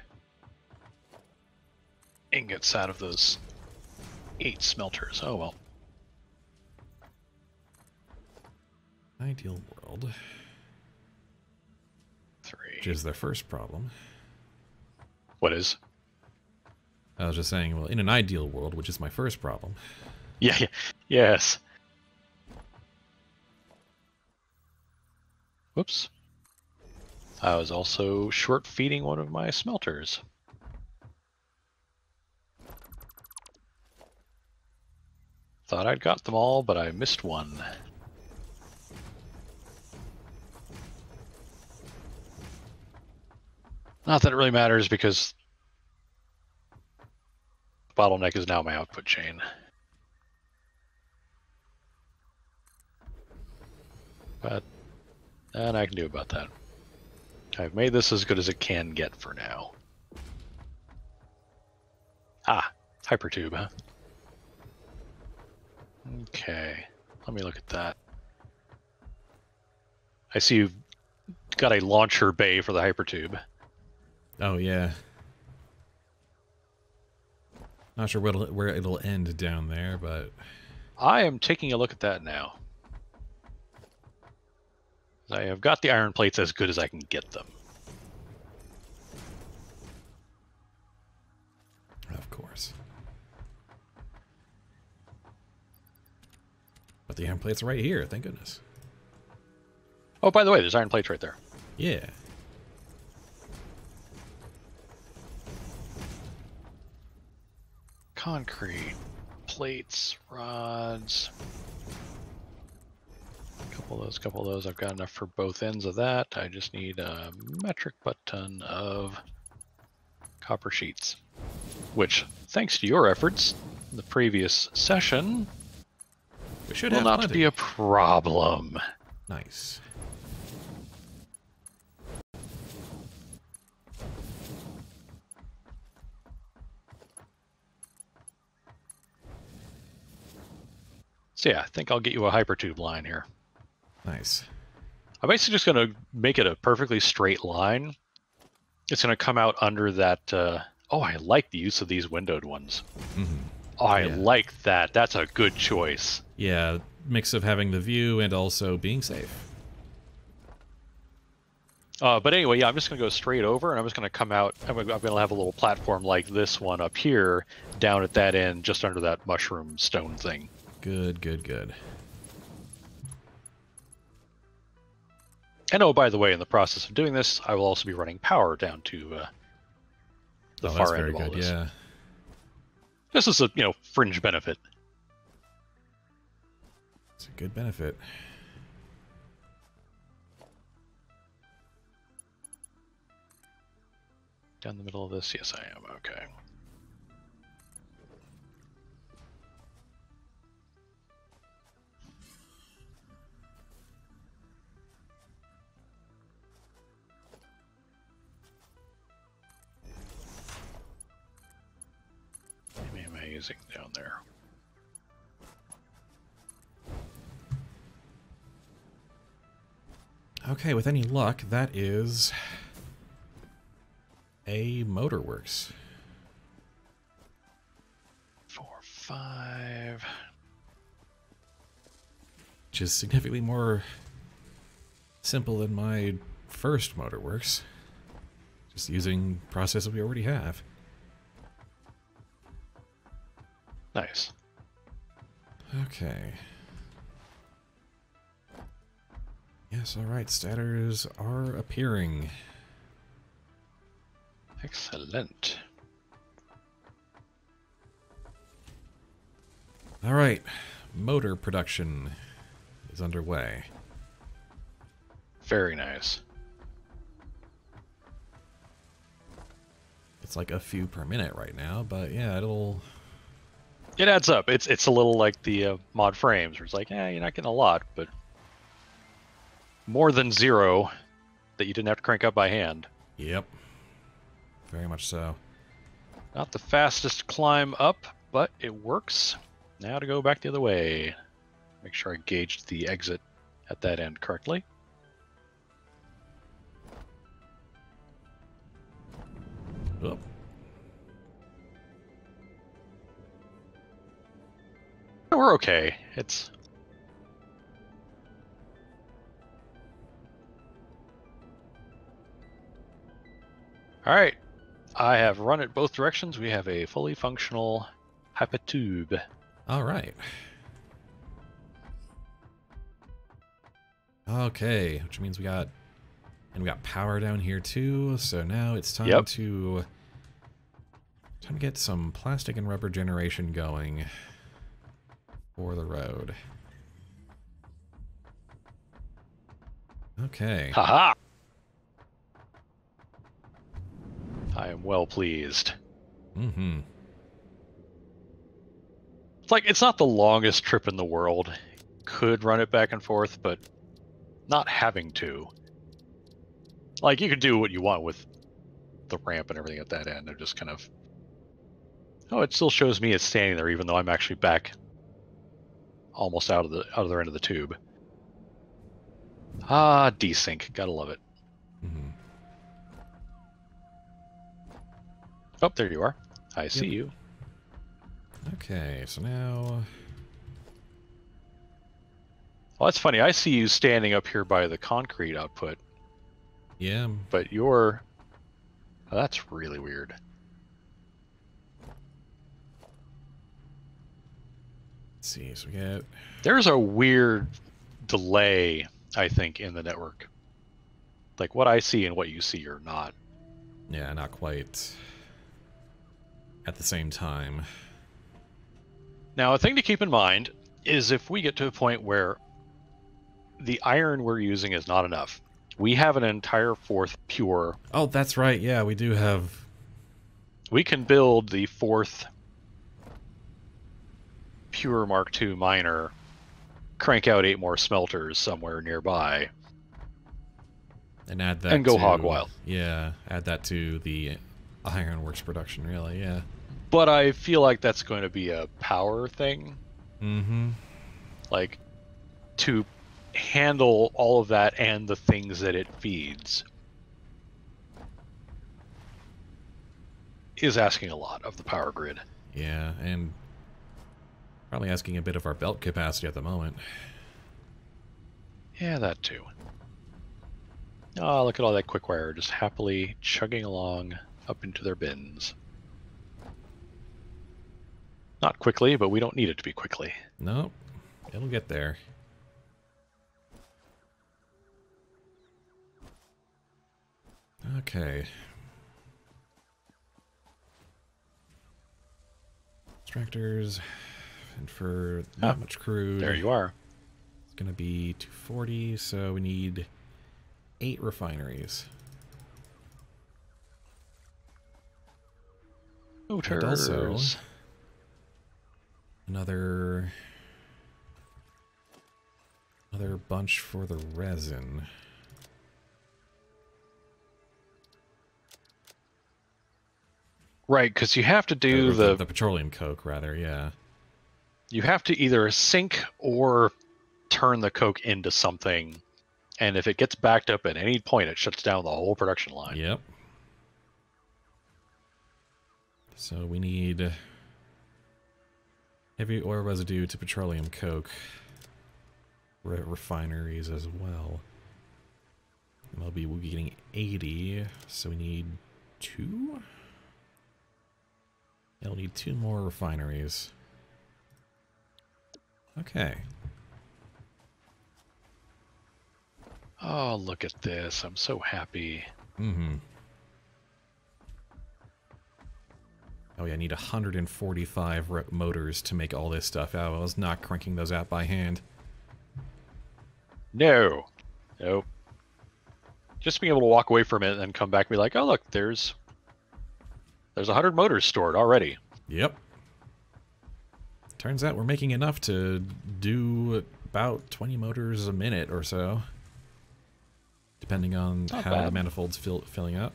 ingots out of those 8 smelters. Oh well. Ideal world. 3. Which is their first problem. What is? I was just saying, well, in an ideal world, which is my first problem. Yeah, yeah. Yes. Whoops. I was also short feeding one of my smelters. Thought I'd got them all, but I missed one. Not that it really matters because the bottleneck is now my output chain. But nothing I can do about that. I've made this as good as it can get for now. Ah, hypertube, huh? Okay, let me look at that. I see you've got a launcher bay for the hypertube. Oh, yeah. Not sure where it'll end down there, but... I am taking a look at that now. I have got the iron plates as good as I can get them. Of course. But the iron plates are right here, thank goodness. Oh, by the way, there's iron plates right there. Yeah. Concrete, plates, rods. Couple of those. I've got enough for both ends of that. I just need a metric butt ton of copper sheets, which, thanks to your efforts in the previous session, We should will have not plenty. be a problem. Nice. So yeah, I think I'll get you a hypertube line here. Nice. I'm basically just going to make it a perfectly straight line. It's going to come out under that... oh, I like the use of these windowed ones. Mm-hmm. Oh, I Yeah. like that. That's a good choice. Yeah, mix of having the view and also being safe. But anyway, yeah, I'm just going to go straight over, and I'm just going to come out. I'm going to have a little platform like this one up here, down at that end, just under that mushroom stone thing. Good, good, good. And oh, by the way, in the process of doing this, I will also be running power down to the that's far end very of all good, this. yeah. This is a fringe benefit. It's a good benefit. Down the middle of this, yes, I am. Okay. How many am I using down there? Okay, with any luck, that is a Motorworks. 4, 5. Which is significantly more simple than my first Motorworks. Just using processes we already have. Nice. Okay. Yes, alright, statters are appearing. Excellent. Alright, motor production is underway. Very nice. It's like a few per minute right now, but yeah, it'll... It adds up. It's a little like the mod frames, where it's like, you're not getting a lot, but more than 0 that you didn't have to crank up by hand. Yep. Very much so. Not the fastest climb up, but it works. Now to go back the other way. Make sure I gauged the exit at that end correctly. Oh. We're okay. It's... Alright. I have run it both directions. We have a fully functional hypertube. All right. Okay, which means we got power down here too. So now it's time Yep. to get some plastic and rubber generation going for the road. Okay. Haha! I am well pleased. Mm-hmm. It's like, it's not the longest trip in the world. Could run it back and forth, but not having to. Like, you could do what you want with the ramp and everything at that end. They're just kind of... Oh, it still shows me it's standing there, even though I'm actually back almost out of the end of the tube. Ah, desync. Gotta love it. Mm-hmm. Oh, there you are. I see you. Okay, so now... Well, that's funny. I see you standing up here by the concrete output, Yeah. but you're... Oh, that's really weird. Let's see, so we get... There's a weird delay, I think, in the network. Like, what I see and what you see are not. Yeah, not quite at the same time. Now, a thing to keep in mind is if we get to a point where the iron we're using is not enough, we have an entire fourth pure. Oh, that's right. Yeah, we do have... We can build the fourth pure Mark II miner, crank out 8 more smelters somewhere nearby, And add that and go to, hog wild. Yeah, add that to the Ironworks production, really, yeah. But I feel like that's going to be a power thing. Mm-hmm. Like, to handle all of that and the things that it feeds is asking a lot of the power grid. Yeah, and probably asking a bit of our belt capacity at the moment. Yeah, that too. Oh, look at all that quick wire just happily chugging along up into their bins. Not quickly, but we don't need it to be quickly. Nope, it'll get there. Okay. Extractors, and for not much crude. There you are. It's gonna be 240, so we need 8 refineries. Motors. And also, another bunch for the resin. Right, because you have to do the petroleum coke, rather, yeah. You have to either sink or turn the coke into something, and if it gets backed up at any point, it shuts down the whole production line. Yep. So we need heavy oil residue to petroleum coke refineries as well. And we'll be getting 80, so we need 2? Yeah, we'll need 2 more refineries. Okay. Oh, look at this. I'm so happy. Mm-hmm. Oh yeah, I need 145 motors to make all this stuff out. I was not cranking those out by hand. No. Nope. Just being able to walk away from it and then come back and be like, oh, look, there's 100 motors stored already. Yep. Turns out we're making enough to do about 20 motors a minute or so. Depending on Not how bad. the manifold's filling up.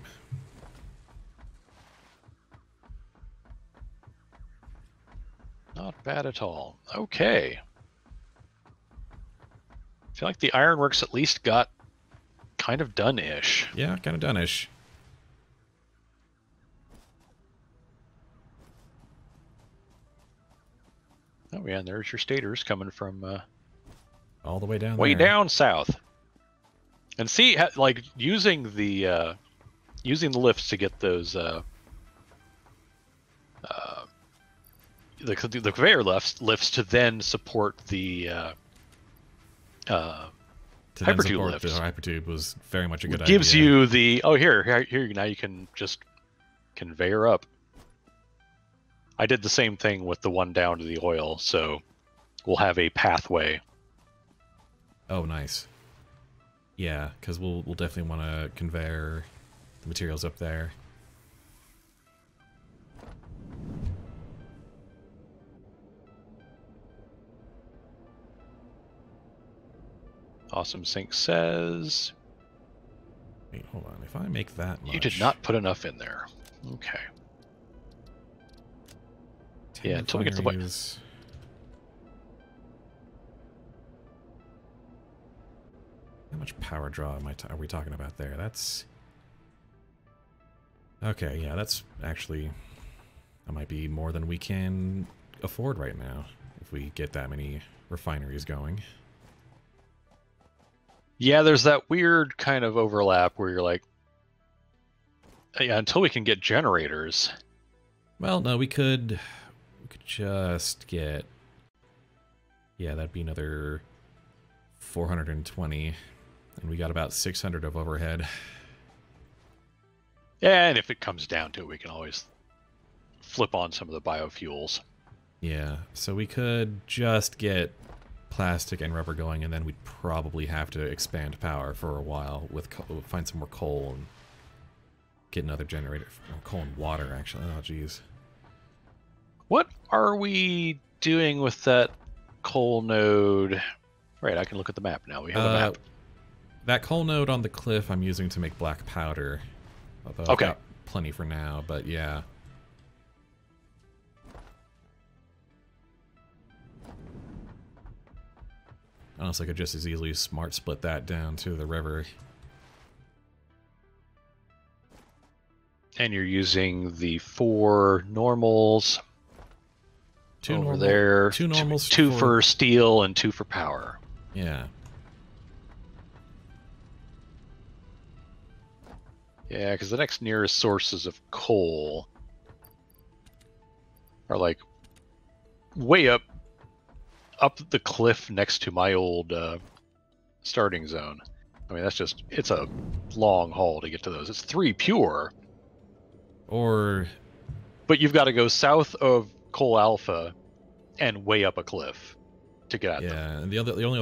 Not bad at all. Okay. I feel like the Ironworks at least got kind of done-ish. Yeah, kind of done-ish. Oh yeah, and there's your stators coming from All the way down way there. down south. And see, like using the lifts to get those the conveyor lifts to then support the To then hypertube support lifts. the hypertube was very much a good Gives idea. you the here now you can just conveyor up. I did the same thing with the one down to the oil, so we'll have a pathway. Oh, nice. Yeah, because we'll definitely want to conveyor the materials up there. Awesome Sync says Wait, hold on. If I make that much... you did not put enough in there. Okay. 10 Yeah, until we get to the point. refineries. How much power draw are we talking about there? That's... Okay, yeah, that's actually... That might be more than we can afford right now, if we get that many refineries going. Yeah, there's that weird kind of overlap where you're like, yeah, until we can get generators. Well, no, we could just get... Yeah, that'd be another 420, and we got about 600 of overhead. Yeah, and if it comes down to it, we can always flip on some of the biofuels. Yeah, so we could just get plastic and rubber going, and then we'd probably have to expand power for a while with find some more coal and get another generator. Coal and water, actually. Oh, jeez. What are we doing with that coal node? Right, I can look at the map now. We have a map. That coal node on the cliff I'm using to make black powder. Although Okay. I've got plenty for now, but yeah. Honestly, I could just as easily smart split that down to the river. And you're using the 4 normals Two over normal, there. two normals, Two for steel and 2 for power. Yeah. Yeah, because the next nearest sources of coal are like way up the cliff next to my old starting zone. I mean, it's a long haul to get to those. It's 3 pure, Or but you've got to go south of Coal Alpha and way up a cliff to get at them. yeah, and the only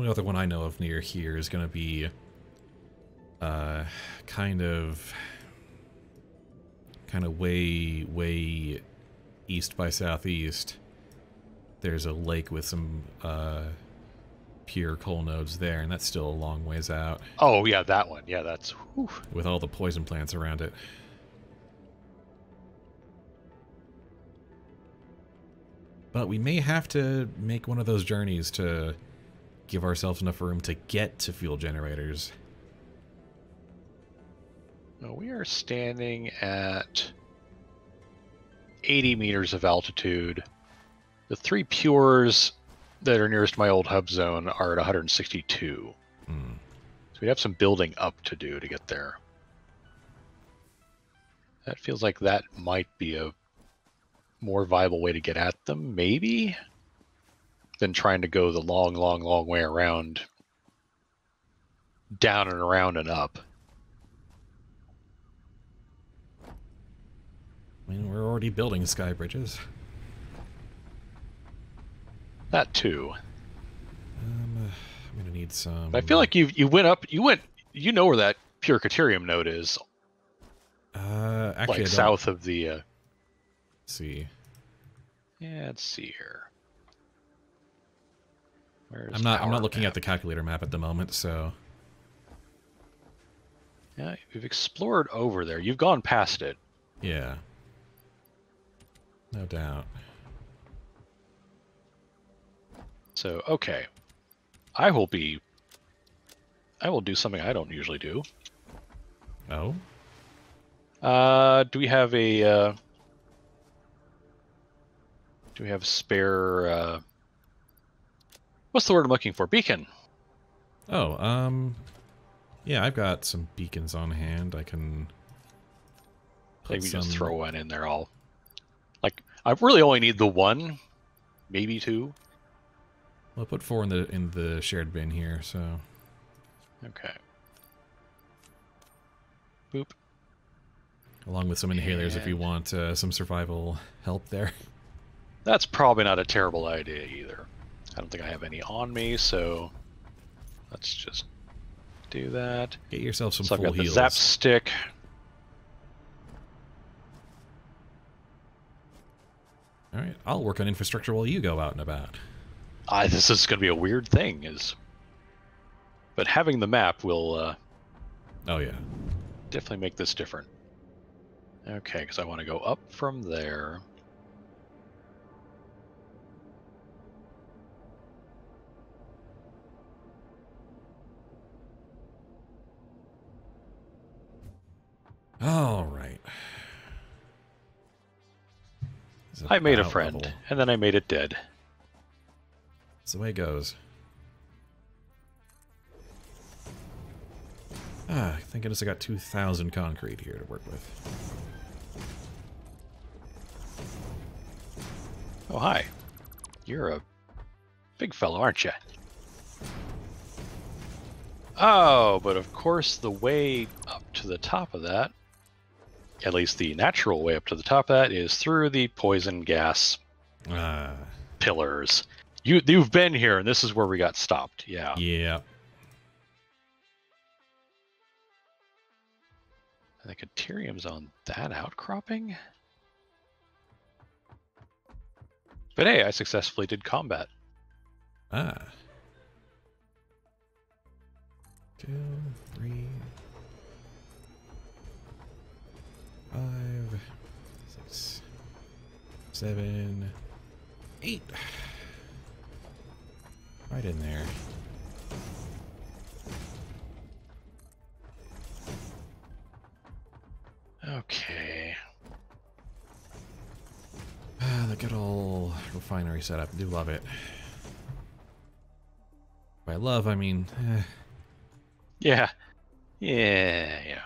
other one I know of near here is gonna be kind of way east by southeast. There's a lake with some pure coal nodes there, and that's still a long ways out Oh yeah, that one. Yeah, that's. Whew. with all the poison plants around it. But we may have to make one of those journeys to give ourselves enough room to get to fuel generators. No, we are standing at 80 meters of altitude. The 3 pures that are nearest my old hub zone are at 162. Hmm. So we have some building up to do to get there. That feels like that might be a more viable way to get at them, maybe, than trying to go the long way around, down and around and up. I mean, we're already building sky bridges. That too. I'm gonna need some. But I feel like you know where that pure Caterium node is, actually, like I don't south of the. see. Yeah, let's see here. Where's I'm not power looking map? at the calculator map at the moment, so Yeah, you've explored over there. You've gone past it. yeah. No doubt. So okay, I will do something I don't usually do. Oh? Do we have a spare what's the word I'm looking for? Beacon. Oh, yeah, I've got some beacons on hand. I can put Maybe just throw one in there. I really only need the one, maybe two. We'll put 4 in the shared bin here, so... Okay. Boop. Along with some inhalers if you want some survival help there. That's probably not a terrible idea either. I don't think I have any on me, so let's just do that. Get yourself some So full I've got heals. the zap stick. Alright, I'll work on infrastructure while you go out and about. This is going to be a weird thing, but having the map will Oh yeah. definitely make this different. Okay, because I want to go up from there. Alright. I made a friend, and then I made it dead. That's the way it goes. Thank goodness I got 2,000 concrete here to work with. Oh, hi. You're a big fellow, aren't you? Oh, but of course the way up to the top of that, at least the natural way up to the top of that, is through the poison gas pillars. You've been here, and this is where we got stopped. Yeah. Yeah. I think Caterium's on that outcropping. But hey, I successfully did combat. 2, 3, 5, 6, 7, 8. Right in there. Okay. The good old refinery setup. Do love it. By love, I mean... Yeah. Yeah.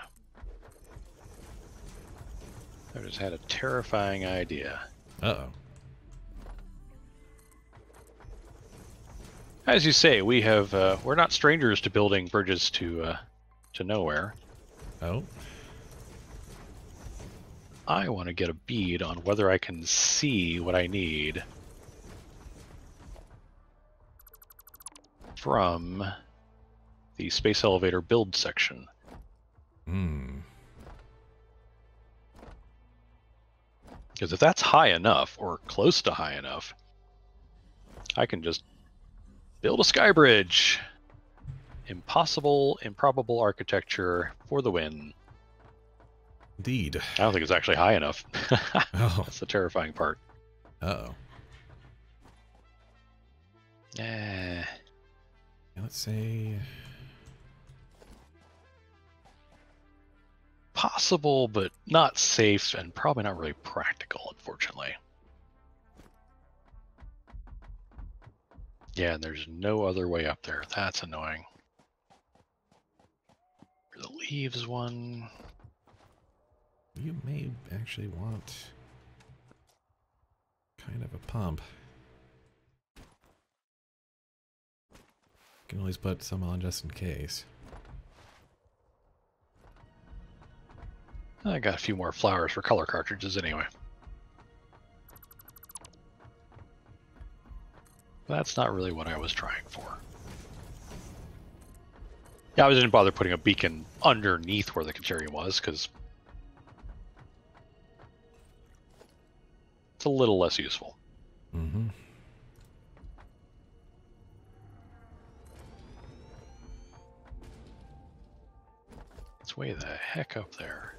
I just had a terrifying idea. Uh-oh. As you say, we're not strangers to building bridges to nowhere. Oh. I want to get a bead on whether I can see what I need from the space elevator build section. Because if that's high enough, or close to high enough, I can just build a sky bridge. Impossible, improbable architecture for the win. Indeed. I don't think it's actually high enough. Oh. That's the terrifying part. Uh-oh. Yeah. Let's say... Possible, but not safe, and probably not really practical, unfortunately. Yeah, and there's no other way up there. That's annoying. The leaves one. You may actually want kind of a pump. You can always put some on just in case. I got a few more flowers for color cartridges anyway. That's not really what I was trying for. Yeah, I didn't bother putting a beacon underneath where the Caterium was, because it's a little less useful. Mm-hmm. It's way the heck up there.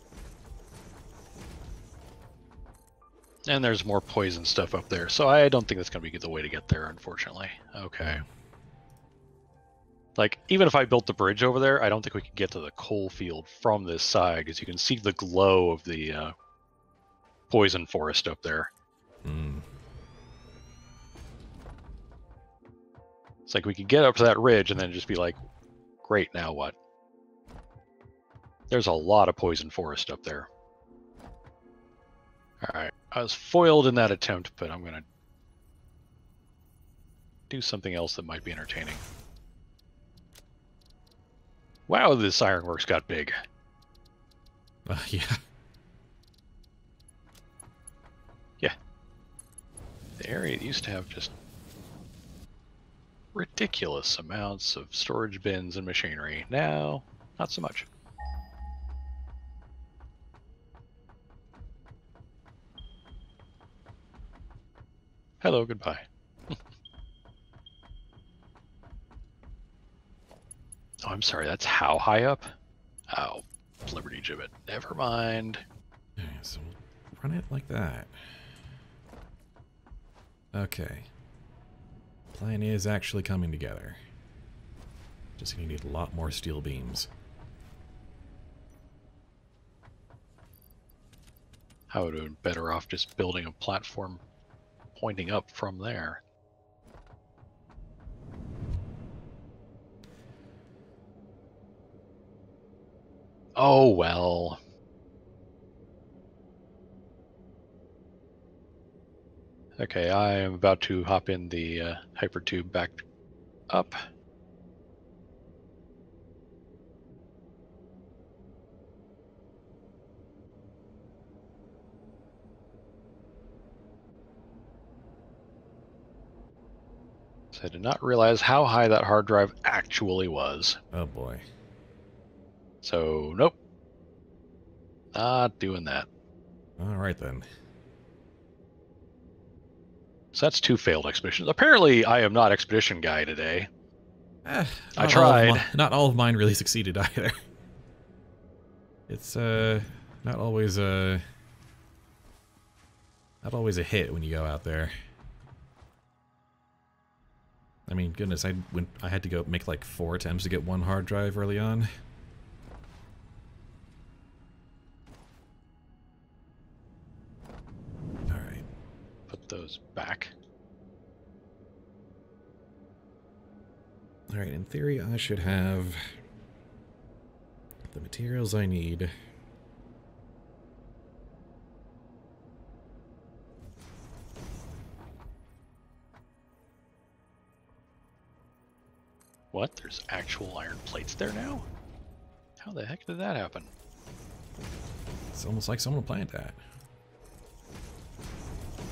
And there's more poison stuff up there, so I don't think that's going to be the way to get there, unfortunately. Okay. Like, even if I built the bridge over there, I don't think we could get to the coal field from this side, because you can see the glow of the poison forest up there. It's like we could get up to that ridge and then just be like, great, now what? There's a lot of poison forest up there. Alright, I was foiled in that attempt, but I'm gonna do something else that might be entertaining. Wow, this ironworks got big. Yeah. Yeah. The area used to have just ridiculous amounts of storage bins and machinery. Now, not so much. Hello, goodbye. Oh, I'm sorry, that's how high up? Oh, Liberty Gibbet. Never mind. Okay, so we'll run it like that. Okay. Plan is actually coming together. Just gonna need a lot more steel beams. I would have been better off just building a platform pointing up from there. Oh, well. Okay, I am about to hop in the hypertube back up. So I did not realize how high that hard drive actually was. Oh boy. So, nope. Not doing that. Alright then. So that's 2 failed expeditions. Apparently, I am not expedition guy today. I Not tried. Not all of mine really succeeded either. It's not always a hit when you go out there. I mean, goodness, I had to go make like 4 attempts to get 1 hard drive early on. All right. Put those back. All right, in theory, I should have the materials I need. What? There's actual iron plates there now? How the heck did that happen? It's almost like someone planned that.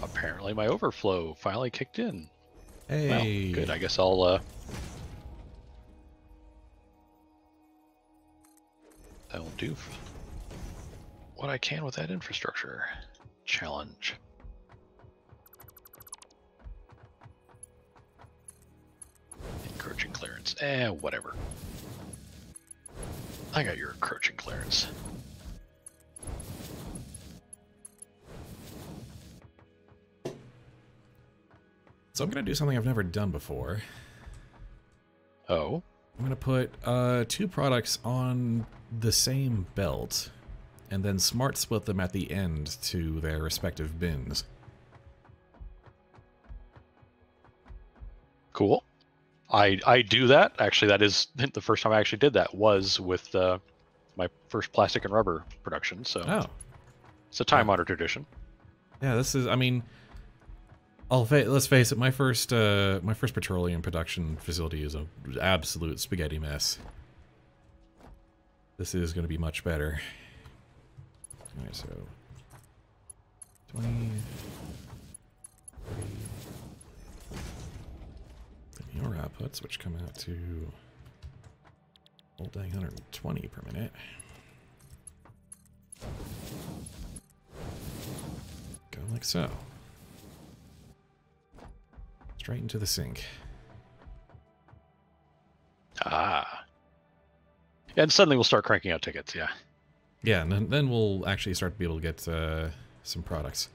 Apparently my overflow finally kicked in. Hey. Well, good. I guess I'll do what I can with that infrastructure. Challenge. Encroaching clearance. Whatever. I got your encroaching clearance. So I'm going to do something I've never done before. Oh? I'm going to put 2 products on the same belt and then smart split them at the end to their respective bins. Cool. I do that. Actually, that is the first time I actually did that was with my first plastic and rubber production. So Oh. it's a time-honored tradition. Yeah, this is, I mean, let's face it, my first petroleum production facility is an absolute spaghetti mess. This is going to be much better. Alright, so 20, 30, then your outputs, which come out to old dang 120 per minute. Go like so. Straight into the sink. Ah. And suddenly we'll start cranking out tickets, yeah. Yeah, and then we'll actually start to be able to get some products.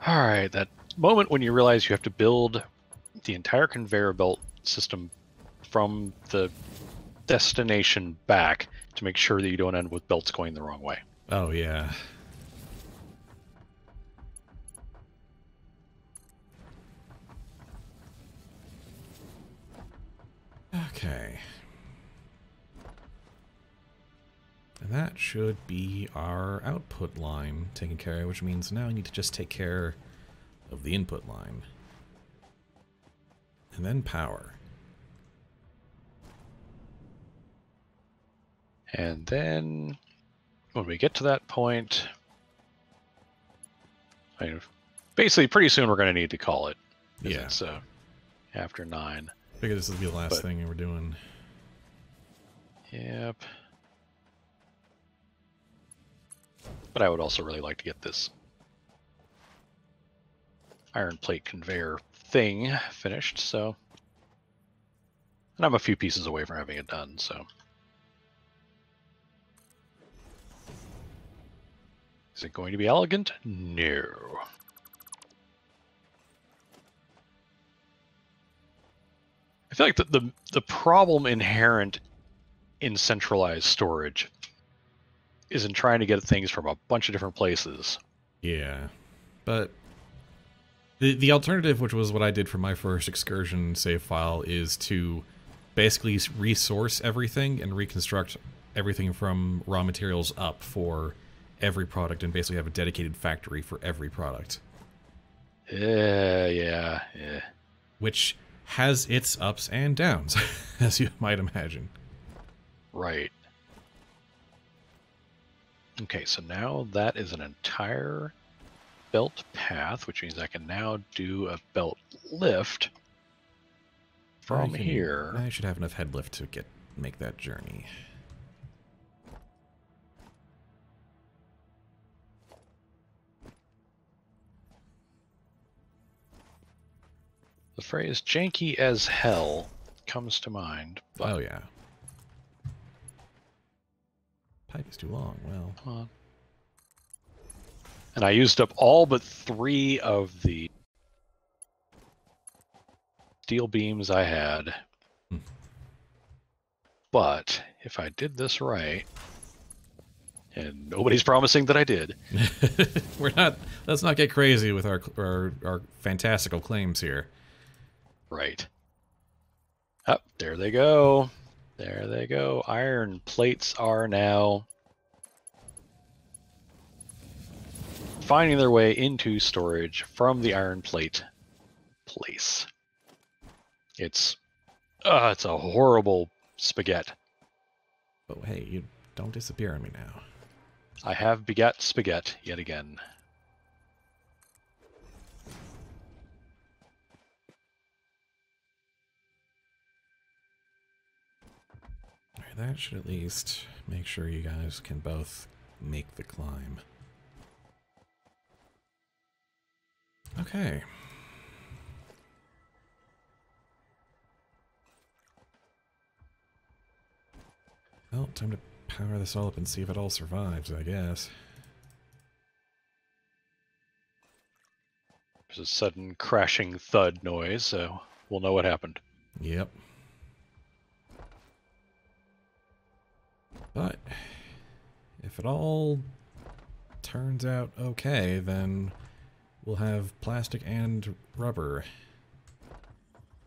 Alright, that moment when you realize you have to build the entire conveyor belt system from the destination back to make sure that you don't end with belts going the wrong way. Oh, yeah. Okay. And that should be our output line taken care of, which means now I need to just take care of the input line. And then power. And then when we get to that point, I mean, basically pretty soon we're going to need to call it. Yeah. It's after 9. I figure this will be the last thing we're doing. Yep. But I would also really like to get this iron plate conveyor thing finished, so. And I'm a few pieces away from having it done, so. Is it going to be elegant? No. I feel like the problem inherent in centralized storage is in trying to get things from a bunch of different places. Yeah, but the alternative, which was what I did for my first excursion save file, is to basically resource everything and reconstruct everything from raw materials up for every product and basically have a dedicated factory for every product. Yeah. Which has its ups and downs, as you might imagine. Right. Okay, so now that is an entire belt path, which means I can now do a belt lift from here. I should have enough head lift to make that journey. The phrase janky as hell comes to mind. But oh, yeah. Pipe is too long. Well. come on. And I used up all but 3 of the steel beams I had. But if I did this right, and nobody's promising that I did. Let's not get crazy with our fantastical claims here. Right. Up, there they go. There they go. Iron plates are now finding their way into storage from the iron plate place. It's a horrible spaghetti. But hey, you don't disappear on me now. I have begat spaghetti yet again. That should at least make sure you guys can both make the climb. Okay. Well, time to power this all up and see if it all survives, I guess. There's a sudden crashing thud noise, so we'll know what happened. Yep. But if it all turns out okay, then we'll have plastic and rubber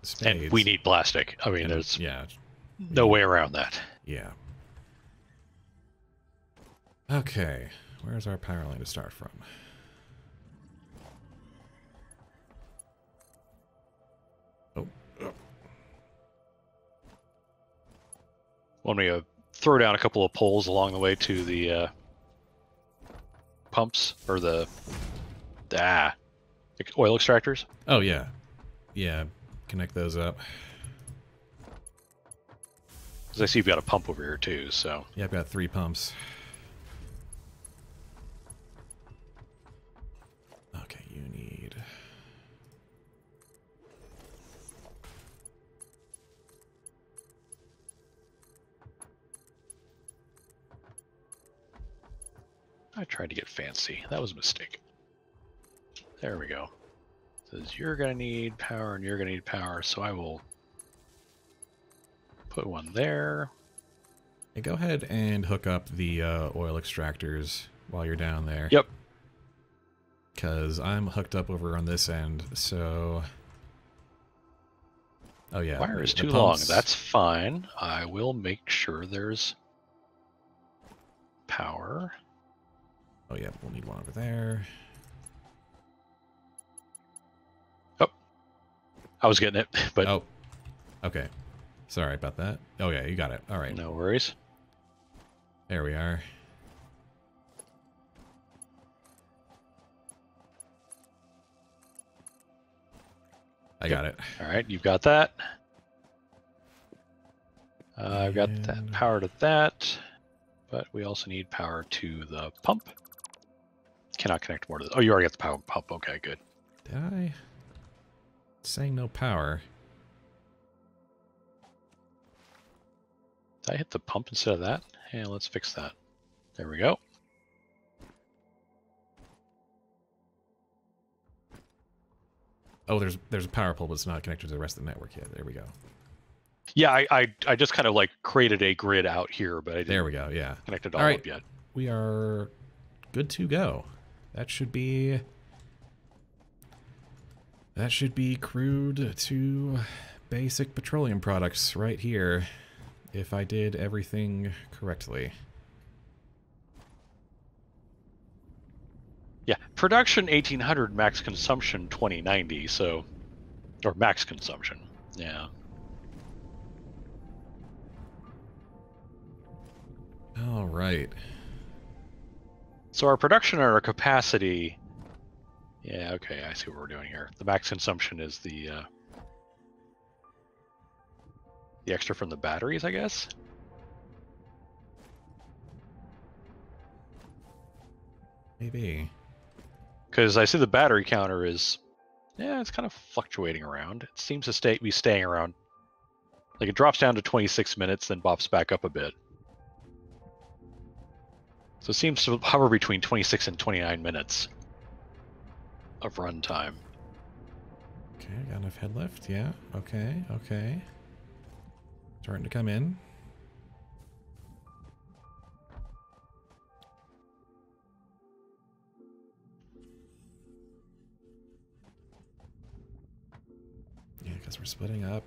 spades. And we need plastic. I mean, there's yeah, no way around that. Yeah. Okay, where's our power line to start from? Oh. Want me to throw down a couple of poles along the way to the pumps or the oil extractors? Oh yeah, yeah. Connect those up. Because I see you've got a pump over here too. So yeah, I've got 3 pumps. Okay, you need. I tried to get fancy. That was a mistake. There we go. It says you're going to need power and you're going to need power, so I will put one there. Hey, go ahead and hook up the oil extractors while you're down there. Yep. Because I'm hooked up over on this end, so... Oh yeah. Wire is the too long. pumps- That's fine. I will make sure there's power. Oh yeah, we'll need one over there. Oh, I was getting it, but Oh, okay. Sorry about that. Oh yeah, you got it. All right. no worries. There we are. I got it. All right, you've got that. I've got that And- power to that, but we also need power to the pump. Cannot connect more to the... Oh, you already got the power pump. Okay, good. Did I? It's saying no power. Did I hit the pump instead of that? Yeah, let's fix that. There we go. Oh, there's a power pole, but it's not connected to the rest of the network yet. There we go. Yeah, I just kind of like created a grid out here, but I didn't There we go. Yeah. connect it All all right. up yet. We are good to go. That should be crude to basic petroleum products right here, if I did everything correctly. Yeah, production 1800, max consumption 2090, so... Or max consumption, yeah. All right. So our production and our capacity... Yeah, okay, I see what we're doing here. The max consumption is the extra from the batteries, I guess? Maybe. Because I see the battery counter is... Yeah, it's kind of fluctuating around. It seems to be staying around. Like it drops down to 26 minutes, then bops back up a bit. So it seems to hover between 26 and 29 minutes of runtime. Okay, got enough head lift. Yeah. Okay. Okay. Starting to come in. Yeah, because we're splitting up.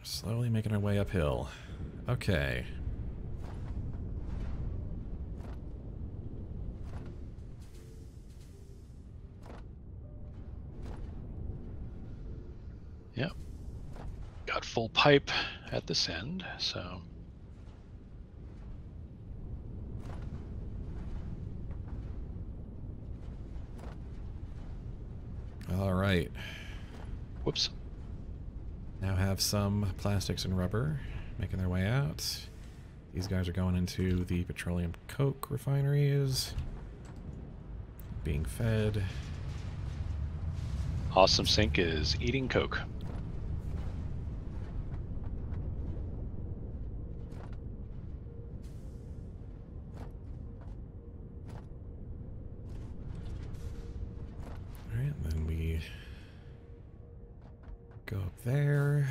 Slowly making our way uphill. Okay. Yep. Got full pipe at this end, so... All right. Whoops. Now have some plastics and rubber making their way out. These guys are going into the petroleum coke refineries. Being fed. Awesome Sink is eating coke. Alright, then we go up there.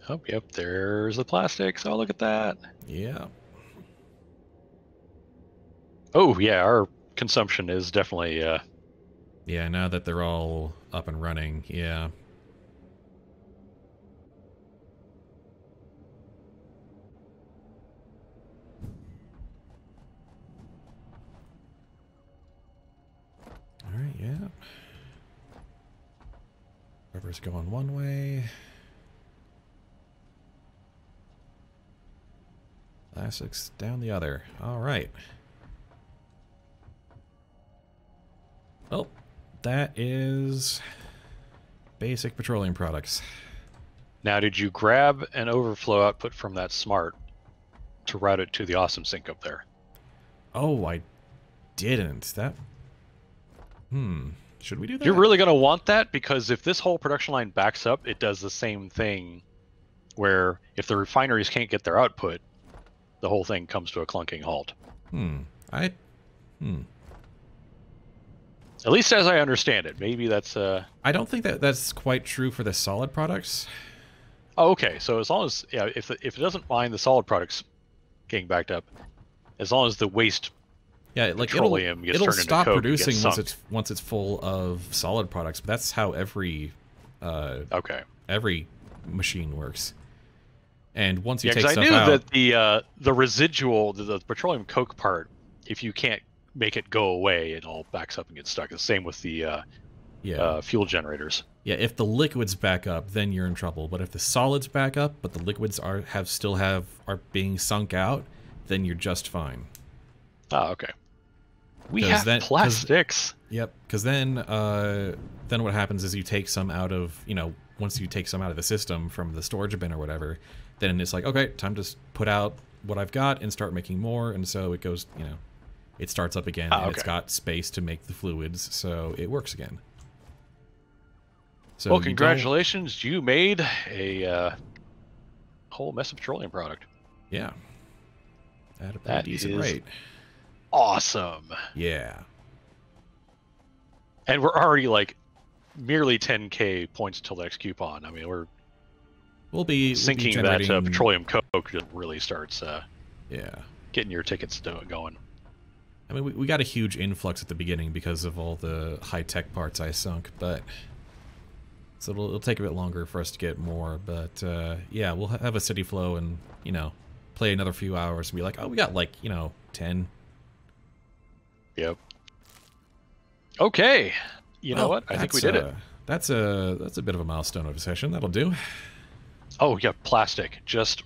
Oh, yep, there's the plastics. Oh, look at that. Yeah. Oh, yeah, our consumption is definitely... Yeah, now that they're all up and running, yeah. Alright, yeah. Rubber's going one way. Plastics down the other. Alright. Well, that is basic petroleum products. Now, did you grab an overflow output from that smart to route it to the Awesome Sink up there? Oh, I didn't. That... Should we do that? You're really going to want that, because if this whole production line backs up, it does the same thing where if the refineries can't get their output, the whole thing comes to a clunking halt. I At least as I understand it. Maybe that's I don't think that that's quite true for the solid products. Oh, okay. So as long as if it doesn't mind the solid products getting backed up, as long as the waste Yeah, like petroleum gets it'll turned stop into coke, producing gets once sunk. it's full of solid products. But that's how every Okay. every machine works. And once you Yeah, take because I stuff knew out, that the residual, the petroleum coke part, if you can't make it go away, it all backs up and gets stuck. The same with the fuel generators. yeah, if the liquids back up, then you're in trouble. But if the solids back up, but the liquids are being sunk out, then you're just fine. Oh, okay. We 'Cause have then- 'cause- plastics. Yep, because then what happens is you take some out of, once you take some out of the system from the storage bin or whatever, then it's like, okay, time to put out what I've got and start making more, and so it goes, it starts up again, and it's okay. got space to make the fluids, so it works again. So Well, you don't- congratulations, you made a whole mess of petroleum product. Yeah. At a pretty That decent is- rate. Awesome. Yeah. And we're already like merely 10k points until the next coupon. I mean, We'll be sinking generating, that petroleum coke just really starts Yeah. getting your tickets going. I mean, we got a huge influx at the beginning because of all the high-tech parts I sunk, but... So it'll take a bit longer for us to get more, but yeah, we'll have a city flow and, play another few hours and be like, oh, we got like, 10. Yep. Okay. You know what? I think we did it. That's a bit of a milestone of a session. That'll do. Oh, yeah, plastic. Just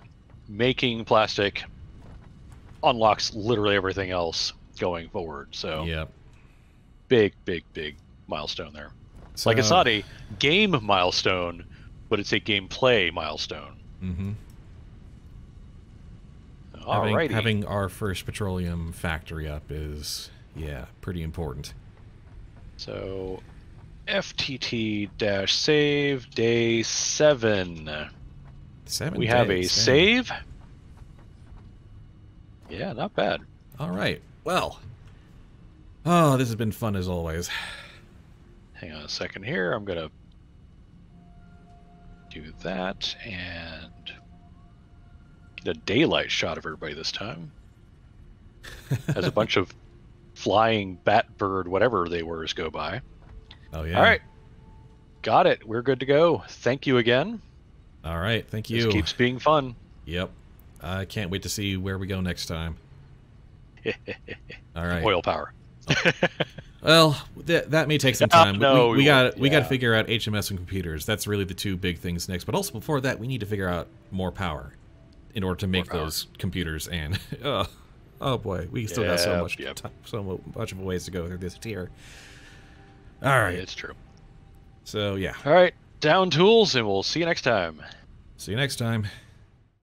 making plastic unlocks literally everything else going forward. So Yep. big milestone there. So, Like, it's not a game milestone, but it's a gameplay milestone. Mm-hmm. Alrighty. Having our first petroleum factory up is, yeah, pretty important. So, FTT-save day 7. 7 We have a days, damn. save. Yeah, not bad. All right. Well. Oh, this has been fun as always. Hang on a second here. I'm going to do that and get a daylight shot of everybody this time. As a bunch of flying bat bird whatever they were go by. Oh, yeah. All right. Got it. We're good to go. Thank you again. All right. Thank you. This keeps being fun. Yep. I can't wait to see where we go next time. All right. Oil power. Well, that may take some time. No, we got yeah. to figure out HMS and computers. That's really the two big things next. But also before that, we need to figure out more power in order to make those computers. And oh boy, we still got so much of a ways to go through this tier. All right, It's true. so yeah. All right. Down tools, and we'll see you next time. See you next time.